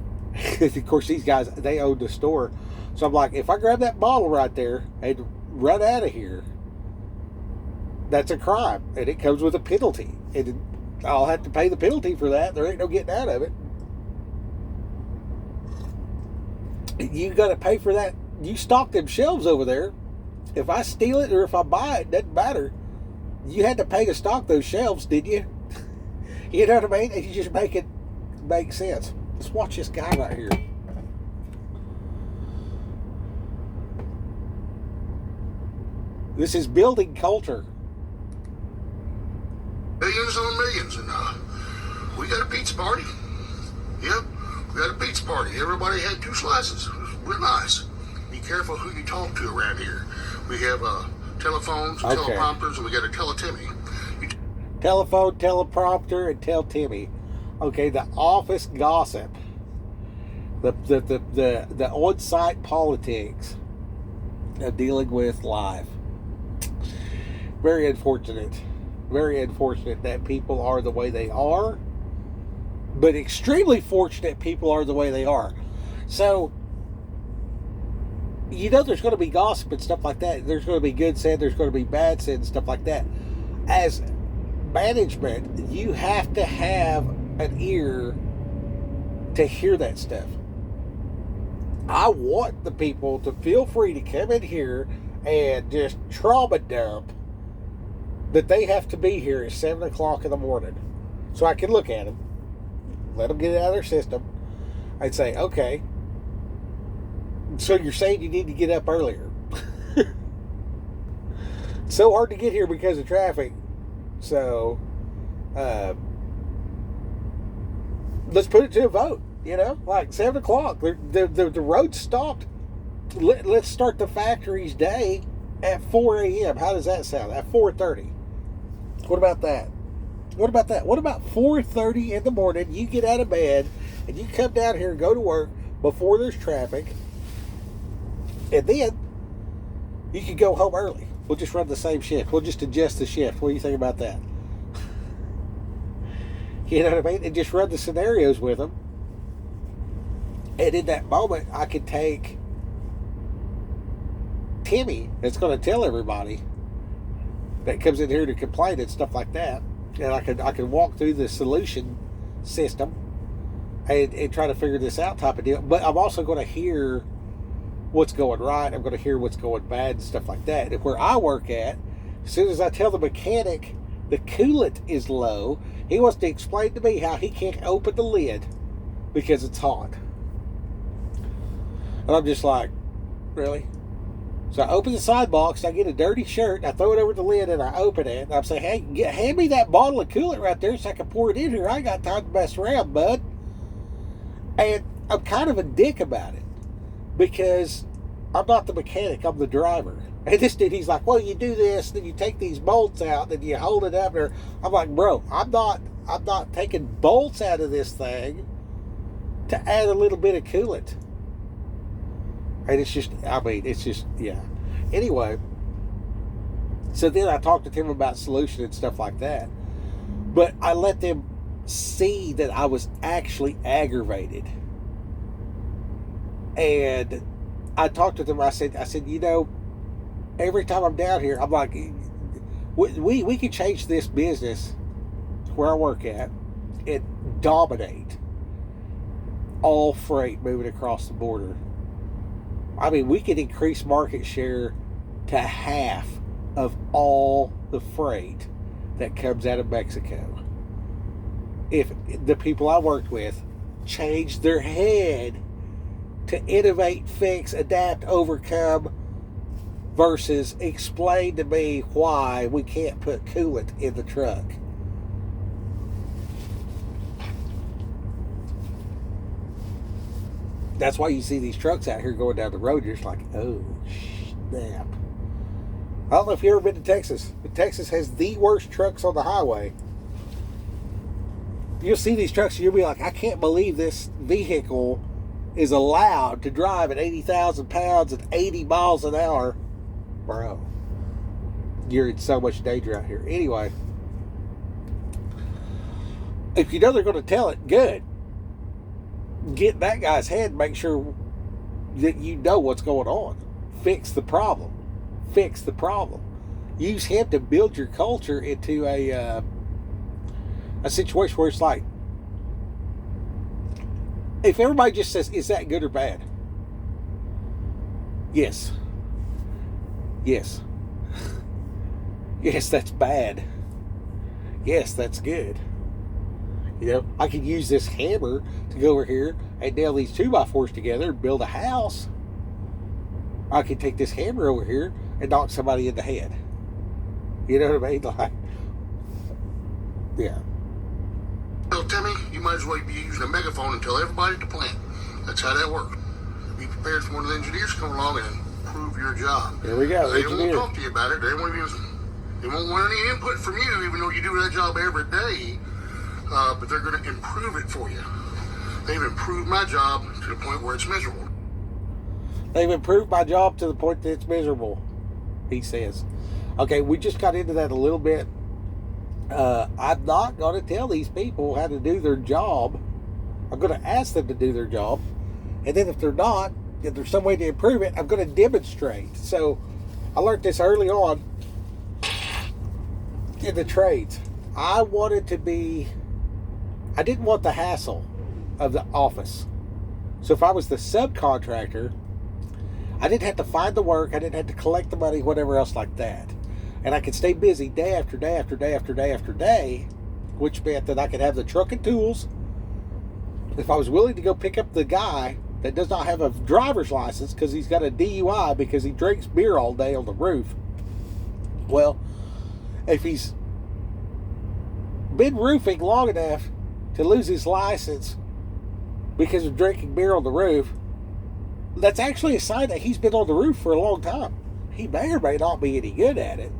Of course, these guys, they owned the store. So I'm like, if I grab that bottle right there and run out of here, that's a crime. And it comes with a penalty. And I'll have to pay the penalty for that. There ain't no getting out of it. You got to pay for that. You stock them shelves over there. If I steal it or if I buy it, doesn't matter. You had to pay to stock those shelves, did you? You know what I mean? And you just make it make sense. Let's watch this guy right here. This is building culture. Millions on millions, and we got a pizza party. Yep, we got a pizza party. Everybody had 2 slices. It was real nice. Be careful who you talk to around here. We have telephones, teleprompters, and we got a tell-Timmy. Telephone, teleprompter, and tell Timmy. Okay, the office gossip. The on-site politics of dealing with life. Very unfortunate. Very unfortunate that people are the way they are. But extremely fortunate people are the way they are. So, you know there's going to be gossip and stuff like that. There's going to be good said, there's going to be bad said and stuff like that. As management, you have to have an ear to hear that stuff. I want the people to feel free to come in here and just trauma dump that they have to be here at 7 o'clock in the morning. So I can look at them, let them get it out of their system. I'd say, okay, so you're saying you need to get up earlier. It's so hard to get here because of traffic. So, let's put it to a vote. You know, like 7 o'clock, the road stopped. Let's start the factory's day at 4 a.m. How does that sound? At 4:30. What about that? What about that? What about 4:30 in the morning? You get out of bed and you come down here and go to work before there's traffic, and then you can go home early. We'll just run the same shift. We'll just adjust the shift. What do you think about that? You know what I mean? And just run the scenarios with them. And in that moment, I could take Timmy, that's going to tell everybody that comes in here to complain and stuff like that, and I could walk through the solution system and try to figure this out type of deal. But I'm also going to hear what's going right. I'm going to hear what's going bad and stuff like that. And where I work at, as soon as I tell the mechanic the coolant is low, he wants to explain to me how he can't open the lid because it's hot. And I'm just like, really? So I open the side box, I get a dirty shirt, I throw it over the lid, and I open it. And I'm saying, hey, hand me that bottle of coolant right there so I can pour it in here. I ain't got time to mess around, bud. And I'm kind of a dick about it because I'm not the mechanic, I'm the driver. And this dude, he's like, well, you do this, then you take these bolts out, then you hold it up there. I'm like, bro, I'm not taking bolts out of this thing to add a little bit of coolant. And it's just, yeah. Anyway, so then I talked to Tim about solution and stuff like that. But I let them see that I was actually aggravated. And I talked to them, I said, you know, every time I'm down here, I'm like, we can change this business where I work at and dominate all freight moving across the border. I mean, we could increase market share to half of all the freight that comes out of Mexico. If the people I worked with changed their head to innovate, fix, adapt, overcome, versus explain to me why we can't put coolant in the truck. That's why you see these trucks out here going down the road. You're just like, oh, snap. I don't know if you've ever been to Texas, but Texas has the worst trucks on the highway. You'll see these trucks and you'll be like, I can't believe this vehicle is allowed to drive at 80,000 pounds at 80 miles an hour. Bro, you're in so much danger out here. Anyway, if you know they're going to tell it, good. Get in that guy's head, make sure that you know what's going on. Fix the problem. Fix the problem. Use him to build your culture into a situation where it's like, if everybody just says, is that good or bad? Yes. Yes. Yes, that's bad. Yes, that's good. You know, I could use this hammer to go over here and nail these 2x4s together and build a house. I could take this hammer over here and knock somebody in the head. You know what I mean? Like, yeah. Well, Timmy, you might as well be using a megaphone and tell everybody at the plant. That's how that works. Be prepared for one of the engineers to come along and improve your job. There we go. They won't talk to you about it. They won't want any input from you, even though you do that job every day. But they're going to improve it for you. They've improved my job to the point where it's miserable. They've improved my job to the point that it's miserable, he says. Okay, we just got into that a little bit. I'm not going to tell these people how to do their job. I'm going to ask them to do their job. And then if they're not, if there's some way to improve it, I'm going to demonstrate. So I learned this early on in the trades. I didn't want the hassle of the office. So if I was the subcontractor, I didn't have to find the work, I didn't have to collect the money, whatever else like that. And I could stay busy day after day after day after day after day, which meant that I could have the truck and tools. If I was willing to go pick up the guy that does not have a driver's license because he's got a DUI because he drinks beer all day on the roof. Well, if he's been roofing long enough to lose his license because of drinking beer on the roof, that's actually a sign that he's been on the roof for a long time. He may or may not be any good at it,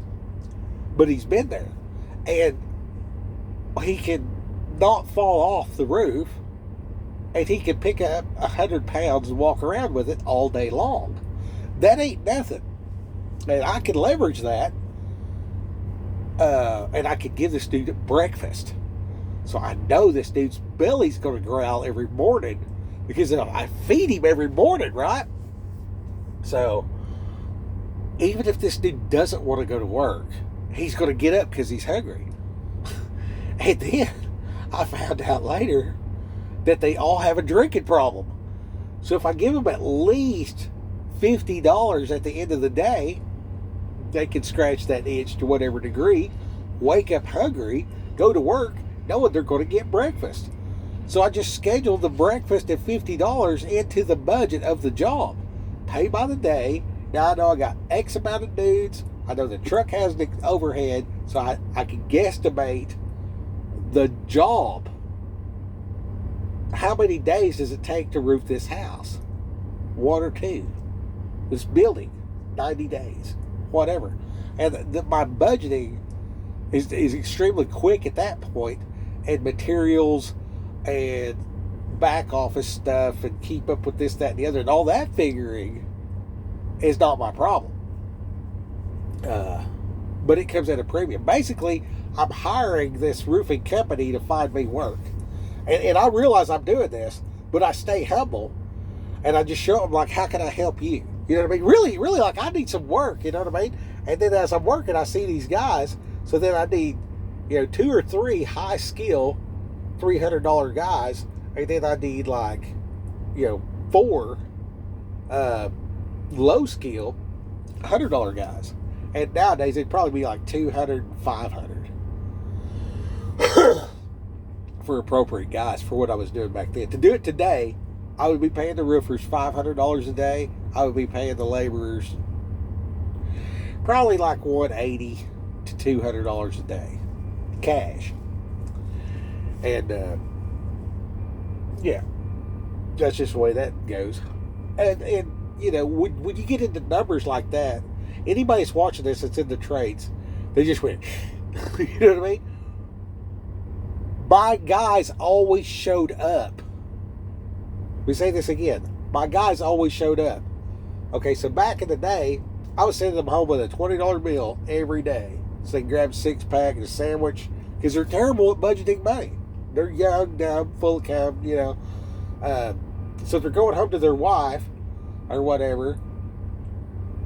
but he's been there. And he can not fall off the roof, and he can pick up 100 pounds and walk around with it all day long. That ain't nothing. And I can leverage that, and I could give this dude breakfast. So I know this dude's belly's going to growl every morning because I feed him every morning, right? So even if this dude doesn't want to go to work, he's going to get up because he's hungry. And then I found out later that they all have a drinking problem. So if I give them at least $50 at the end of the day, they can scratch that itch to whatever degree, wake up hungry, go to work, knowing they're going to get breakfast. So I just scheduled the breakfast at $50 into the budget of the job. Pay by the day. Now I know I got X amount of dudes. I know the truck has the overhead, so I can guesstimate the job. How many days does it take to roof this house? 1 or 2. This building, 90 days, whatever. And my budgeting is extremely quick at that point, and materials and back office stuff and keep up with this, that, and the other, and all that figuring is not my problem. But it comes at a premium. Basically, I'm hiring this roofing company to find me work. And I realize I'm doing this, but I stay humble, and I just show them, like, how can I help you? You know what I mean? Really, like, I need some work, you know what I mean? And then as I'm working, I see these guys, so then I need, 2 or 3 high skill, $300 guys, and then I need, 4 low skill, $100 guys. And nowadays, it'd probably be like 200 and 500 for appropriate guys for what I was doing back then. To do it today, I would be paying the roofers $500 a day. I would be paying the laborers probably like $180 to $200 a day, cash. And yeah, that's just the way that goes. And when you get into numbers like that, anybody that's watching this that's in the trades, they just went, you know what I mean? My guys always showed up. We say this again. My guys always showed up. Okay, so back in the day, I was sending them home with a $20 bill every day. So they can grab a 6-pack and a sandwich, because they're terrible at budgeting money. They're young, dumb, full of cum, so if they're going home to their wife or whatever,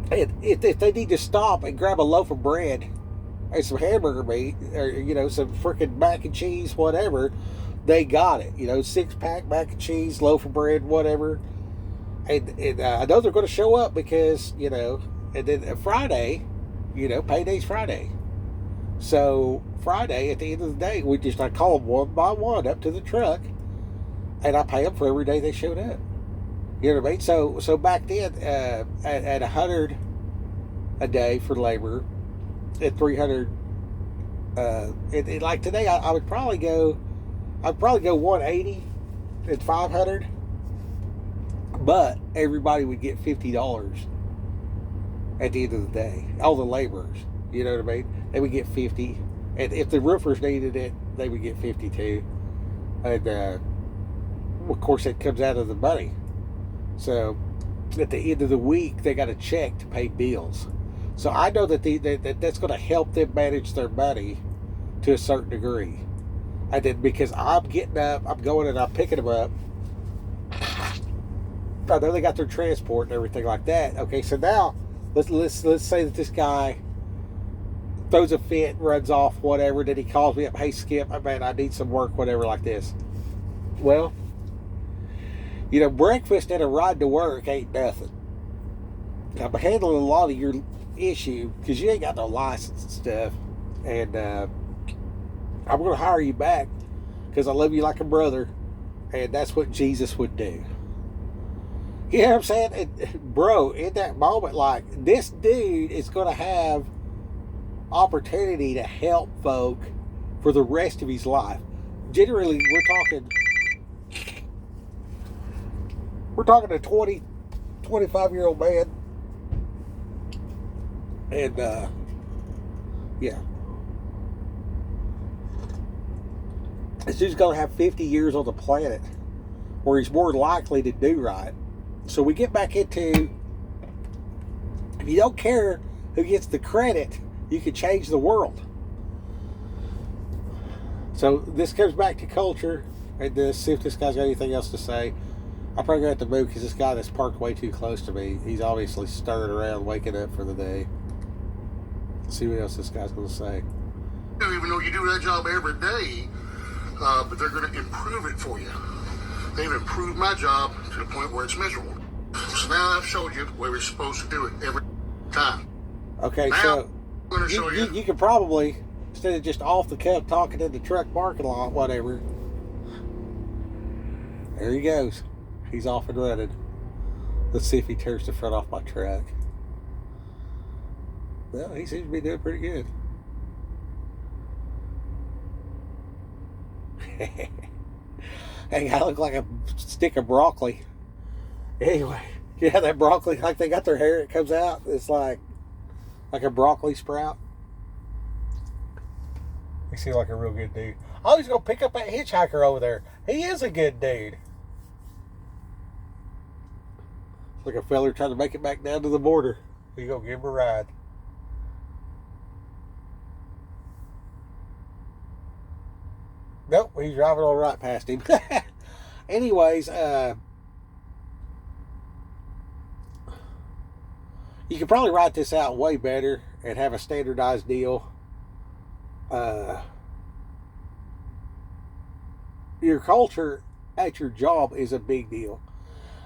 and if they need to stop and grab a loaf of bread and some hamburger meat, or some freaking mac and cheese, whatever, they got it. 6-pack mac and cheese, loaf of bread, whatever. And I know they're going to show up because and then Friday, payday's Friday. So Friday, at the end of the day, I call them one by one up to the truck, and I pay them for every day they showed up. You know what I mean? So back then, at $100 a day for labor, at $300, like today, I would probably go, $180 at $500, but everybody would get $50 at the end of the day. All the laborers, you know what I mean? They would get $50, and if the roofers needed it, they would get $52. And of course, it comes out of the money. So at the end of the week, they got a check to pay bills. So I know that that's going to help them manage their money to a certain degree. And then because I'm getting up, I'm going and I'm picking them up, I know they got their transport and everything like that. Okay, so now let's say that this guy throws a fit, runs off, whatever. Then he calls me up, hey Skip, man, I need some work, whatever, like this. Well, you know, breakfast and a ride to work ain't nothing. I'm handling a lot of your issue because you ain't got no license and stuff, and I'm going to hire you back because I love you like a brother, and that's what Jesus would do. You know what I'm saying? Bro, in that moment, like, this dude is going to have opportunity to help folk for the rest of his life. Generally, we're talking a 20, 25-year-old man. And, yeah. This dude's going to have 50 years on the planet where he's more likely to do right. So we get back into, if you don't care who gets the credit, you can change the world. So this comes back to culture. And see if this guy's got anything else to say. I'm probably going to have to move because this guy that's parked way too close to me, he's obviously stirring around, waking up for the day. Let's see what else this guy's going to say. Even though you do that job every day, but they're going to improve it for you. They've improved my job to the point where it's miserable. So now I've showed you the way we're supposed to do it every time. Okay, now, so I'm going to show you. You could probably, instead of just off the cuff talking in the truck parking lot, whatever. There he goes. He's off and running. Let's see if he tears the front off my truck. Well, he seems to be doing pretty good. Hey, I look like a stick of broccoli. Anyway, yeah, that broccoli, like they got their hair, it comes out. It's like a broccoli sprout. He seems like a real good dude. Oh, he's going to pick up that hitchhiker over there. He is a good dude. Like a feller trying to make it back down to the border. You go give him a ride. Nope, he's driving all right past him. Anyways, you could probably write this out way better and have a standardized deal. Your culture at your job is a big deal.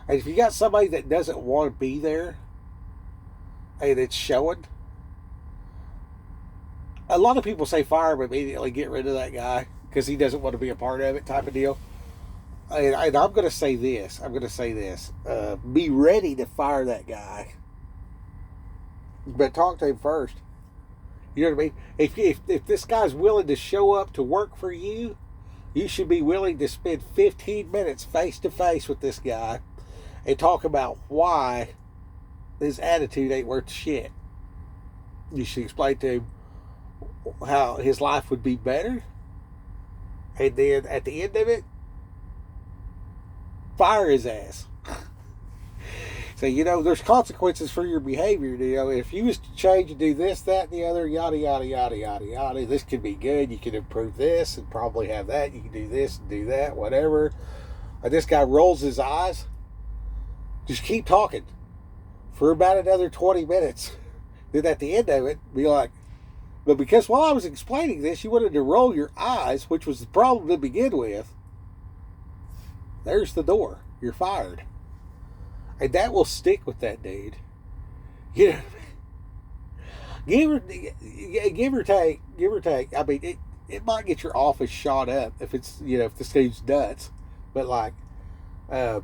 And if you got somebody that doesn't want to be there, and it's showing, a lot of people say fire him immediately, get rid of that guy because he doesn't want to be a part of it, type of deal. And I'm going to say this. Be ready to fire that guy, but talk to him first. You know what I mean? If this guy's willing to show up to work for you, you should be willing to spend 15 minutes face to face with this guy and talk about why his attitude ain't worth shit. You should explain to him how his life would be better. And then at the end of it, fire his ass. So, you know, there's consequences for your behavior. You know, if you was to change and do this, that, and the other, yada, yada, yada, yada, yada, this could be good. You could improve this and probably have that. You can do this and do that, whatever. And this guy rolls his eyes. Just keep talking for about another 20 minutes. Then at the end of it, be like, but because while I was explaining this, you wanted to roll your eyes, which was the problem to begin with, there's the door. You're fired. And that will stick with that dude. You know, give or take. I mean, it might get your office shot up if it's, you know, if this dude's nuts. But like, I'm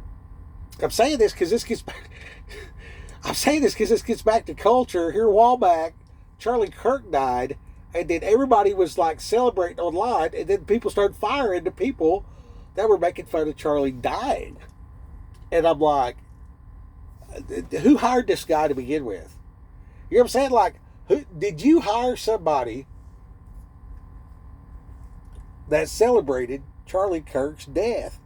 saying this because this gets back. I'm saying this because this gets back to culture. Here a while back, Charlie Kirk died, and then everybody was like celebrating online, and then people started firing the people that were making fun of Charlie dying. And I'm like, who hired this guy to begin with? You know what I'm saying? Like, who did you hire somebody that celebrated Charlie Kirk's death?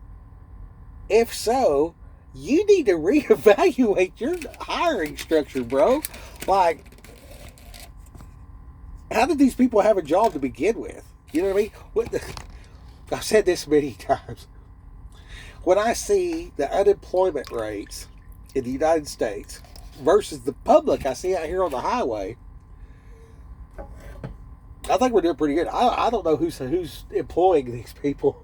If so, you need to reevaluate your hiring structure, bro. Like, how did these people have a job to begin with? You know what I mean? I've said this many times. When I see the unemployment rates in the United States versus the public I see out here on the highway, I think we're doing pretty good. I don't know who's employing these people.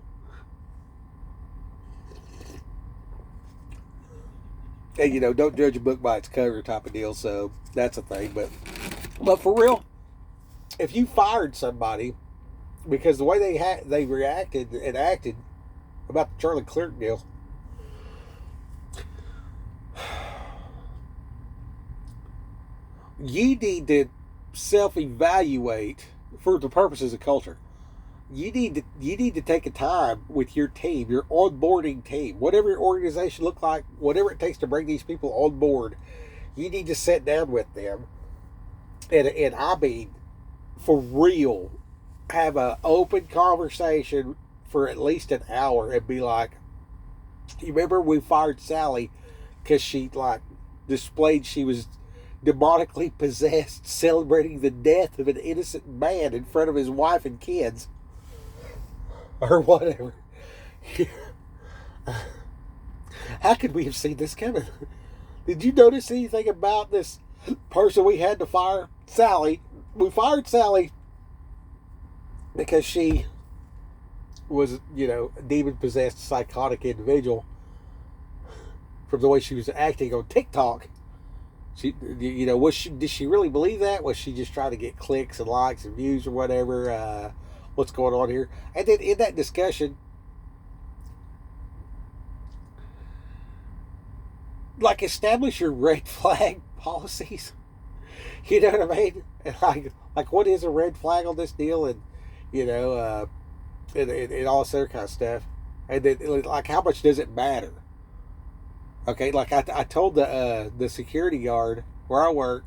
And, don't judge a book by its cover type of deal, so that's a thing. But for real, if you fired somebody because the way they reacted and acted about the Charlie Clerk deal, you need to self-evaluate for the purposes of culture. You need to take a time with your team, your onboarding team, whatever your organization look like, whatever it takes to bring these people on board. You need to sit down with them, and I mean, for real, have an open conversation for at least an hour and be like, you remember we fired Sally because she displayed she was demonically possessed, celebrating the death of an innocent man in front of his wife and kids, or whatever. How could we have seen this coming? Did you notice anything about this person we had to fire? Sally. We fired Sally because she was, a demon-possessed, psychotic individual from the way she was acting on TikTok. She, did she really believe that? Was she just trying to get clicks and likes and views or whatever? What's going on here? And then in that discussion, establish your red flag policies. You know what I mean? And like what is a red flag on this deal? And, and all this other kind of stuff. And then, how much does it matter? Okay, I told the security guard where I work,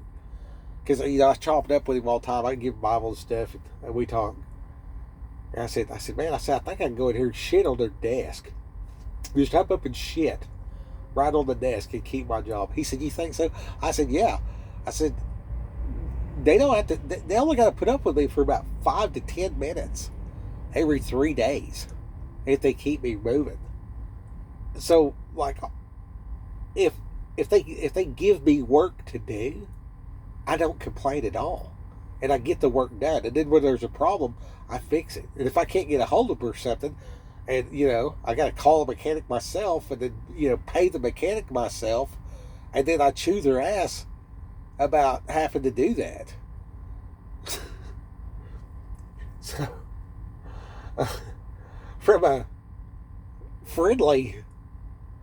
because I was chopping up with him all the time. I can give him Bible and stuff, and we talk. And I said, man, I think I can go in here and shit on their desk. Just hop up and shit right on the desk and keep my job. He said, you think so? I said, yeah. I said, they don't have to. They only got to put up with me for about 5 to 10 minutes every 3 days if they keep me moving. So if they give me work to do, I don't complain at all, and I get the work done. And then when there's a problem, I fix it. And if I can't get a hold of them or something, and I got to call a mechanic myself, and then pay the mechanic myself, and then I chew their ass about having to do that. So, from a friendly,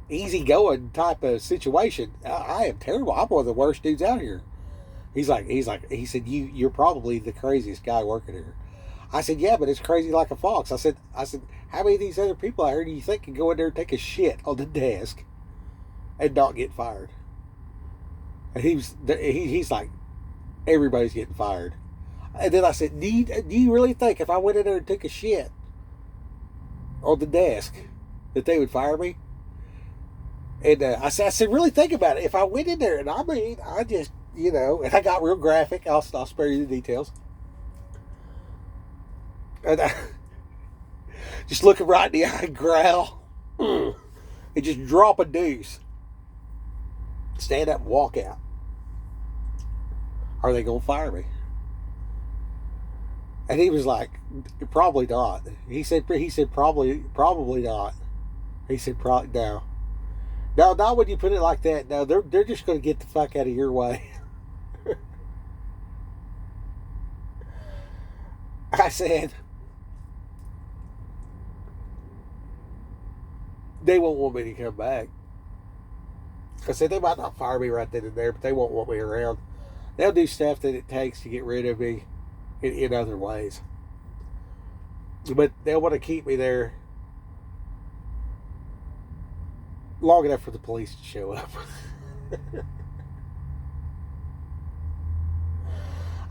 easygoing type of situation, I am terrible. I'm one of the worst dudes out here. He said, you're probably the craziest guy working here. I said, yeah, but it's crazy like a fox. I said, how many of these other people out here do you think can go in there and take a shit on the desk and not get fired? And he's like, everybody's getting fired. And then I said, do you really think if I went in there and took a shit on the desk that they would fire me? And I said, really think about it. If I went in there and I just, and I got real graphic. I'll spare you the details. And I just look him right in the eye and growl. And just drop a deuce. Stand up and walk out. Are they going to fire me? And he was like, probably not. He said probably not. He said probably no. No, not when you put it like that. No, they're just going to get the fuck out of your way. I said, they won't want me to come back. I said, they might not fire me right then and there, but they won't want me around. They'll do stuff that it takes to get rid of me in other ways. But they'll want to keep me there long enough for the police to show up.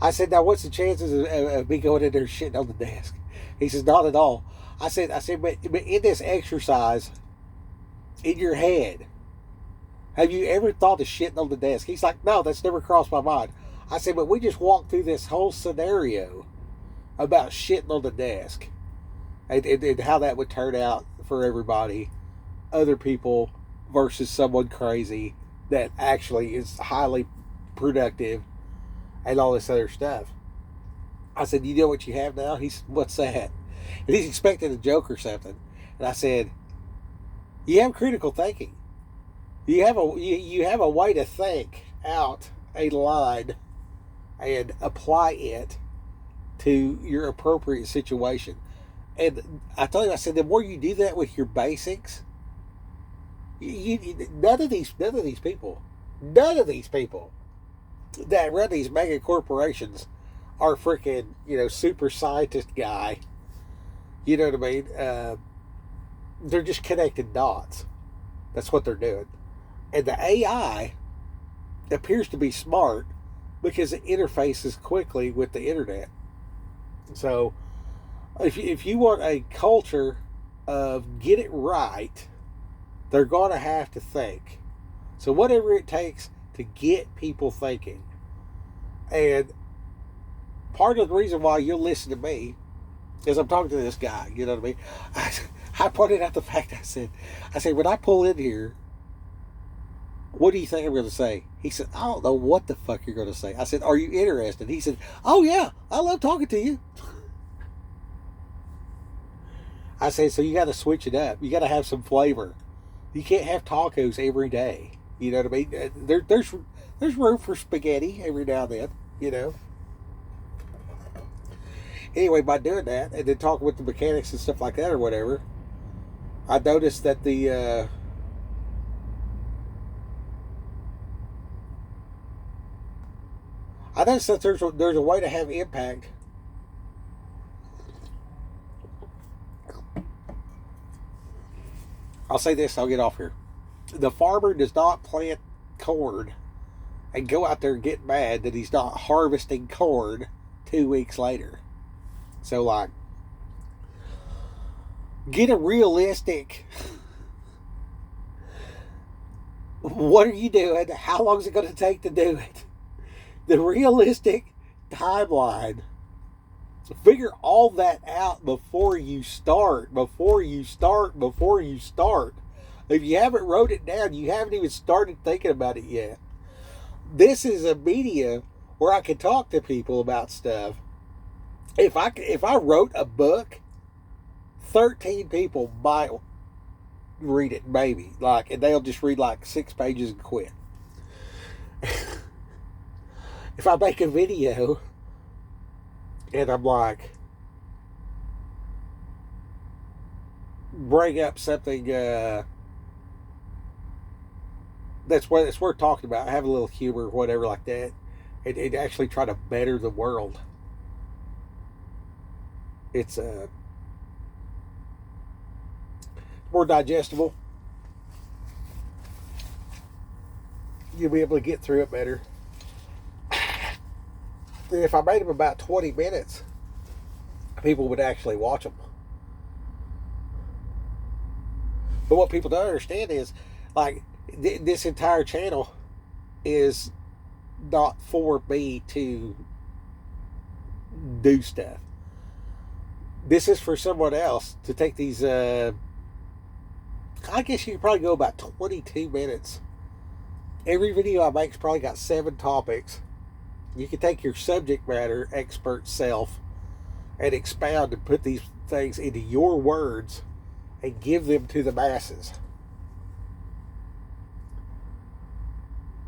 I said, now what's the chances of me going in there shitting on the desk? He says, not at all. I said, but in this exercise, in your head, have you ever thought of shitting on the desk? He's like, no, that's never crossed my mind. I said, but we just walked through this whole scenario about shitting on the desk and how that would turn out for everybody, other people versus someone crazy that actually is highly productive and all this other stuff. I said, you know what you have now? He said, what's that? And he's expecting a joke or something. And I said, you have critical thinking. You have a way to think out a line and apply it to your appropriate situation. And I told him, I said, the more you do that with your basics, none of these people that run these mega corporations are freaking, super scientist guy. You know what I mean? They're just connecting dots. That's what they're doing. And the AI appears to be smart because it interfaces quickly with the internet. So if you want a culture of get it right, they're going to have to think. So whatever it takes to get people thinking. And part of the reason why you'll listen to me is I'm talking to this guy, you know what I mean? I pointed out the fact, I said, when I pull in here, what do you think I'm going to say? He said, I don't know what the fuck you're going to say. I said, are you interested? He said, oh yeah, I love talking to you. I said, so you got to switch it up. You got to have some flavor. You can't have tacos every day. You know what I mean? There's room for spaghetti every now and then, Anyway, by doing that, and then talking with the mechanics and stuff like that or whatever, I noticed that there's a way to have impact. I'll say this, I'll get off here. The farmer does not plant corn and go out there and get mad that he's not harvesting corn 2 weeks later. So, get a realistic, what are you doing? How long is it going to take to do it? The realistic timeline. Figure all that out before you start. If you haven't wrote it down, you haven't even started thinking about it yet. This is a media where I can talk to people about stuff. If I wrote a book, 13 people might read it, maybe. And they'll just read 6 pages and quit. If I make a video and I'm bring up something that's worth talking about, have a little humor, whatever like that, and actually try to better the world. It's more digestible. You'll be able to get through it better. If I made them about 20 minutes, people would actually watch them. But what people don't understand is, this entire channel is not for me to do stuff. This is for someone else to take these, I guess you could probably go about 22 minutes. Every video I make's probably got 7 topics. You can take your subject matter expert self and expound and put these things into your words and give them to the masses.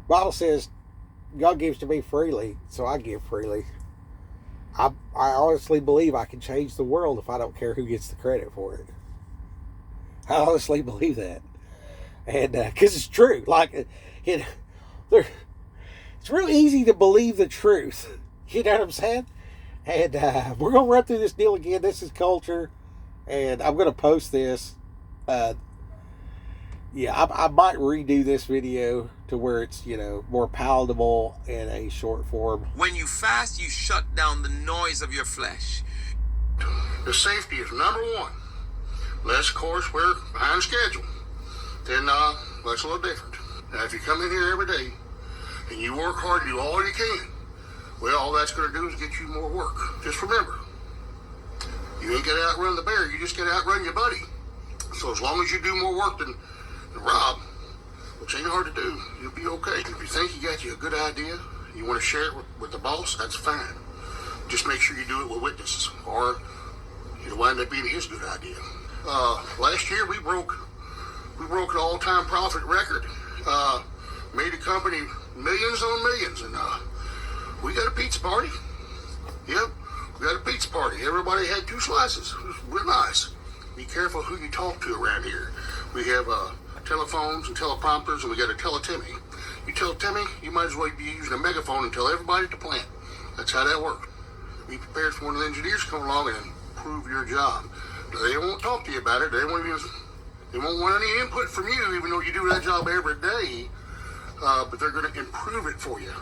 Bible says God gives to me freely, so I give freely. I honestly believe I can change the world if I don't care who gets the credit for it. I honestly believe that. And because it's true. It's real easy to believe the truth. You know what I'm saying? And we're going to run through this deal again. This is culture. And I'm going to post this. I might redo this video to where it's, more palatable in a short form. When you fast, you shut down the noise of your flesh. The safety is number one. Unless, of course, we're behind schedule. Then that's a little different. Now, if you come in here every day and you work hard, do all you can, well, all that's going to do is get you more work. Just remember, you ain't got to outrun the bear. You just got to outrun your buddy. So as long as you do more work than Rob, which ain't hard to do. You'll be okay. If you think you got you a good idea, you want to share it with the boss, that's fine. Just make sure you do it with witnesses, or it'll wind up being his good idea. Last year we broke an all-time profit record. Made the company millions on millions, and we got a pizza party. Yep, we got a pizza party. Everybody had 2 slices. It was real nice. Be careful who you talk to around here. We have telephones and teleprompters, and we got a tell Timmy. You tell Timmy, you might as well be using a megaphone and tell everybody at the plant. That's how that works. Be prepared for one of the engineers to come along and improve your job. They won't talk to you about it. They won't want any input from you, even though you do that job every day. But they're going to improve it for you.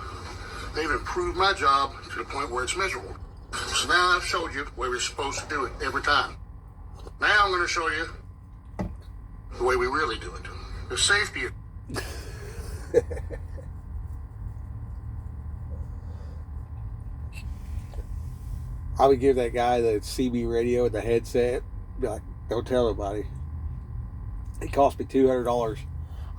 They've improved my job to the point where it's miserable. So now I've showed you the way we're supposed to do it every time. Now I'm going to show you the way we really do it. The safety. I would give that guy the CB radio and the headset. Be like, don't tell nobody. It cost me $200.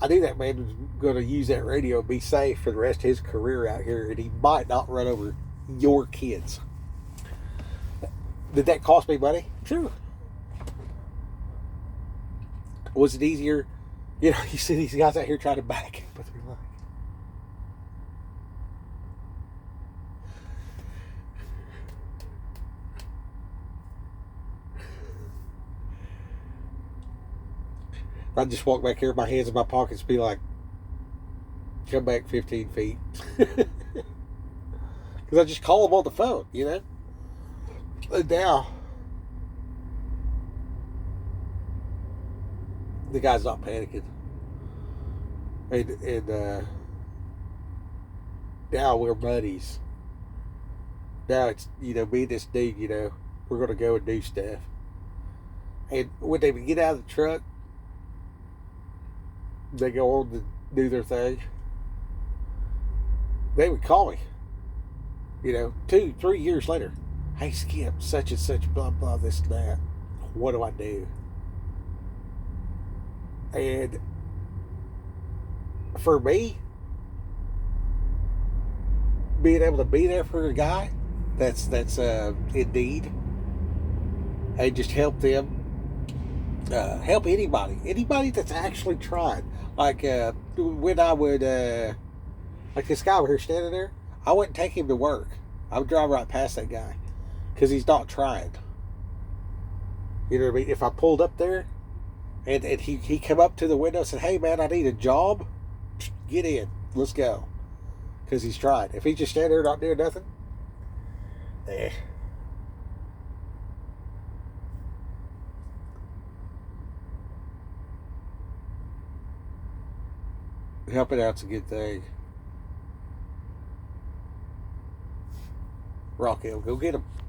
I knew that man was going to use that radio and be safe for the rest of his career out here, and he might not run over your kids. Did that cost me money? Sure. Was it easier? You know, you see these guys out here trying to back up with their life. I'd just walk back here with my hands in my pockets and be like, come back 15 feet. Because I just call them on the phone, you know? And now, the guy's not panicking. And now we're buddies. Now it's, you know, me and this dude, you know, we're going to go and do stuff. And when they get out of the truck, they go on to do their thing. They would call me, you know, 2-3 years later. Hey, Skip, such and such, blah, blah, this and that. What do I do? And for me, being able to be there for a guy, that's indeed, and just help them, help anybody that's actually trying. Like when I would, like this guy over here standing there, I wouldn't take him to work. I would drive right past that guy because he's not trying. You know what I mean? If I pulled up there and he come up to the window and said, "Hey man, I need a job. Get in. Let's go." Because he's trying. If he just stand there not doing nothing, helping out's a good thing. Rock Hill, go get him.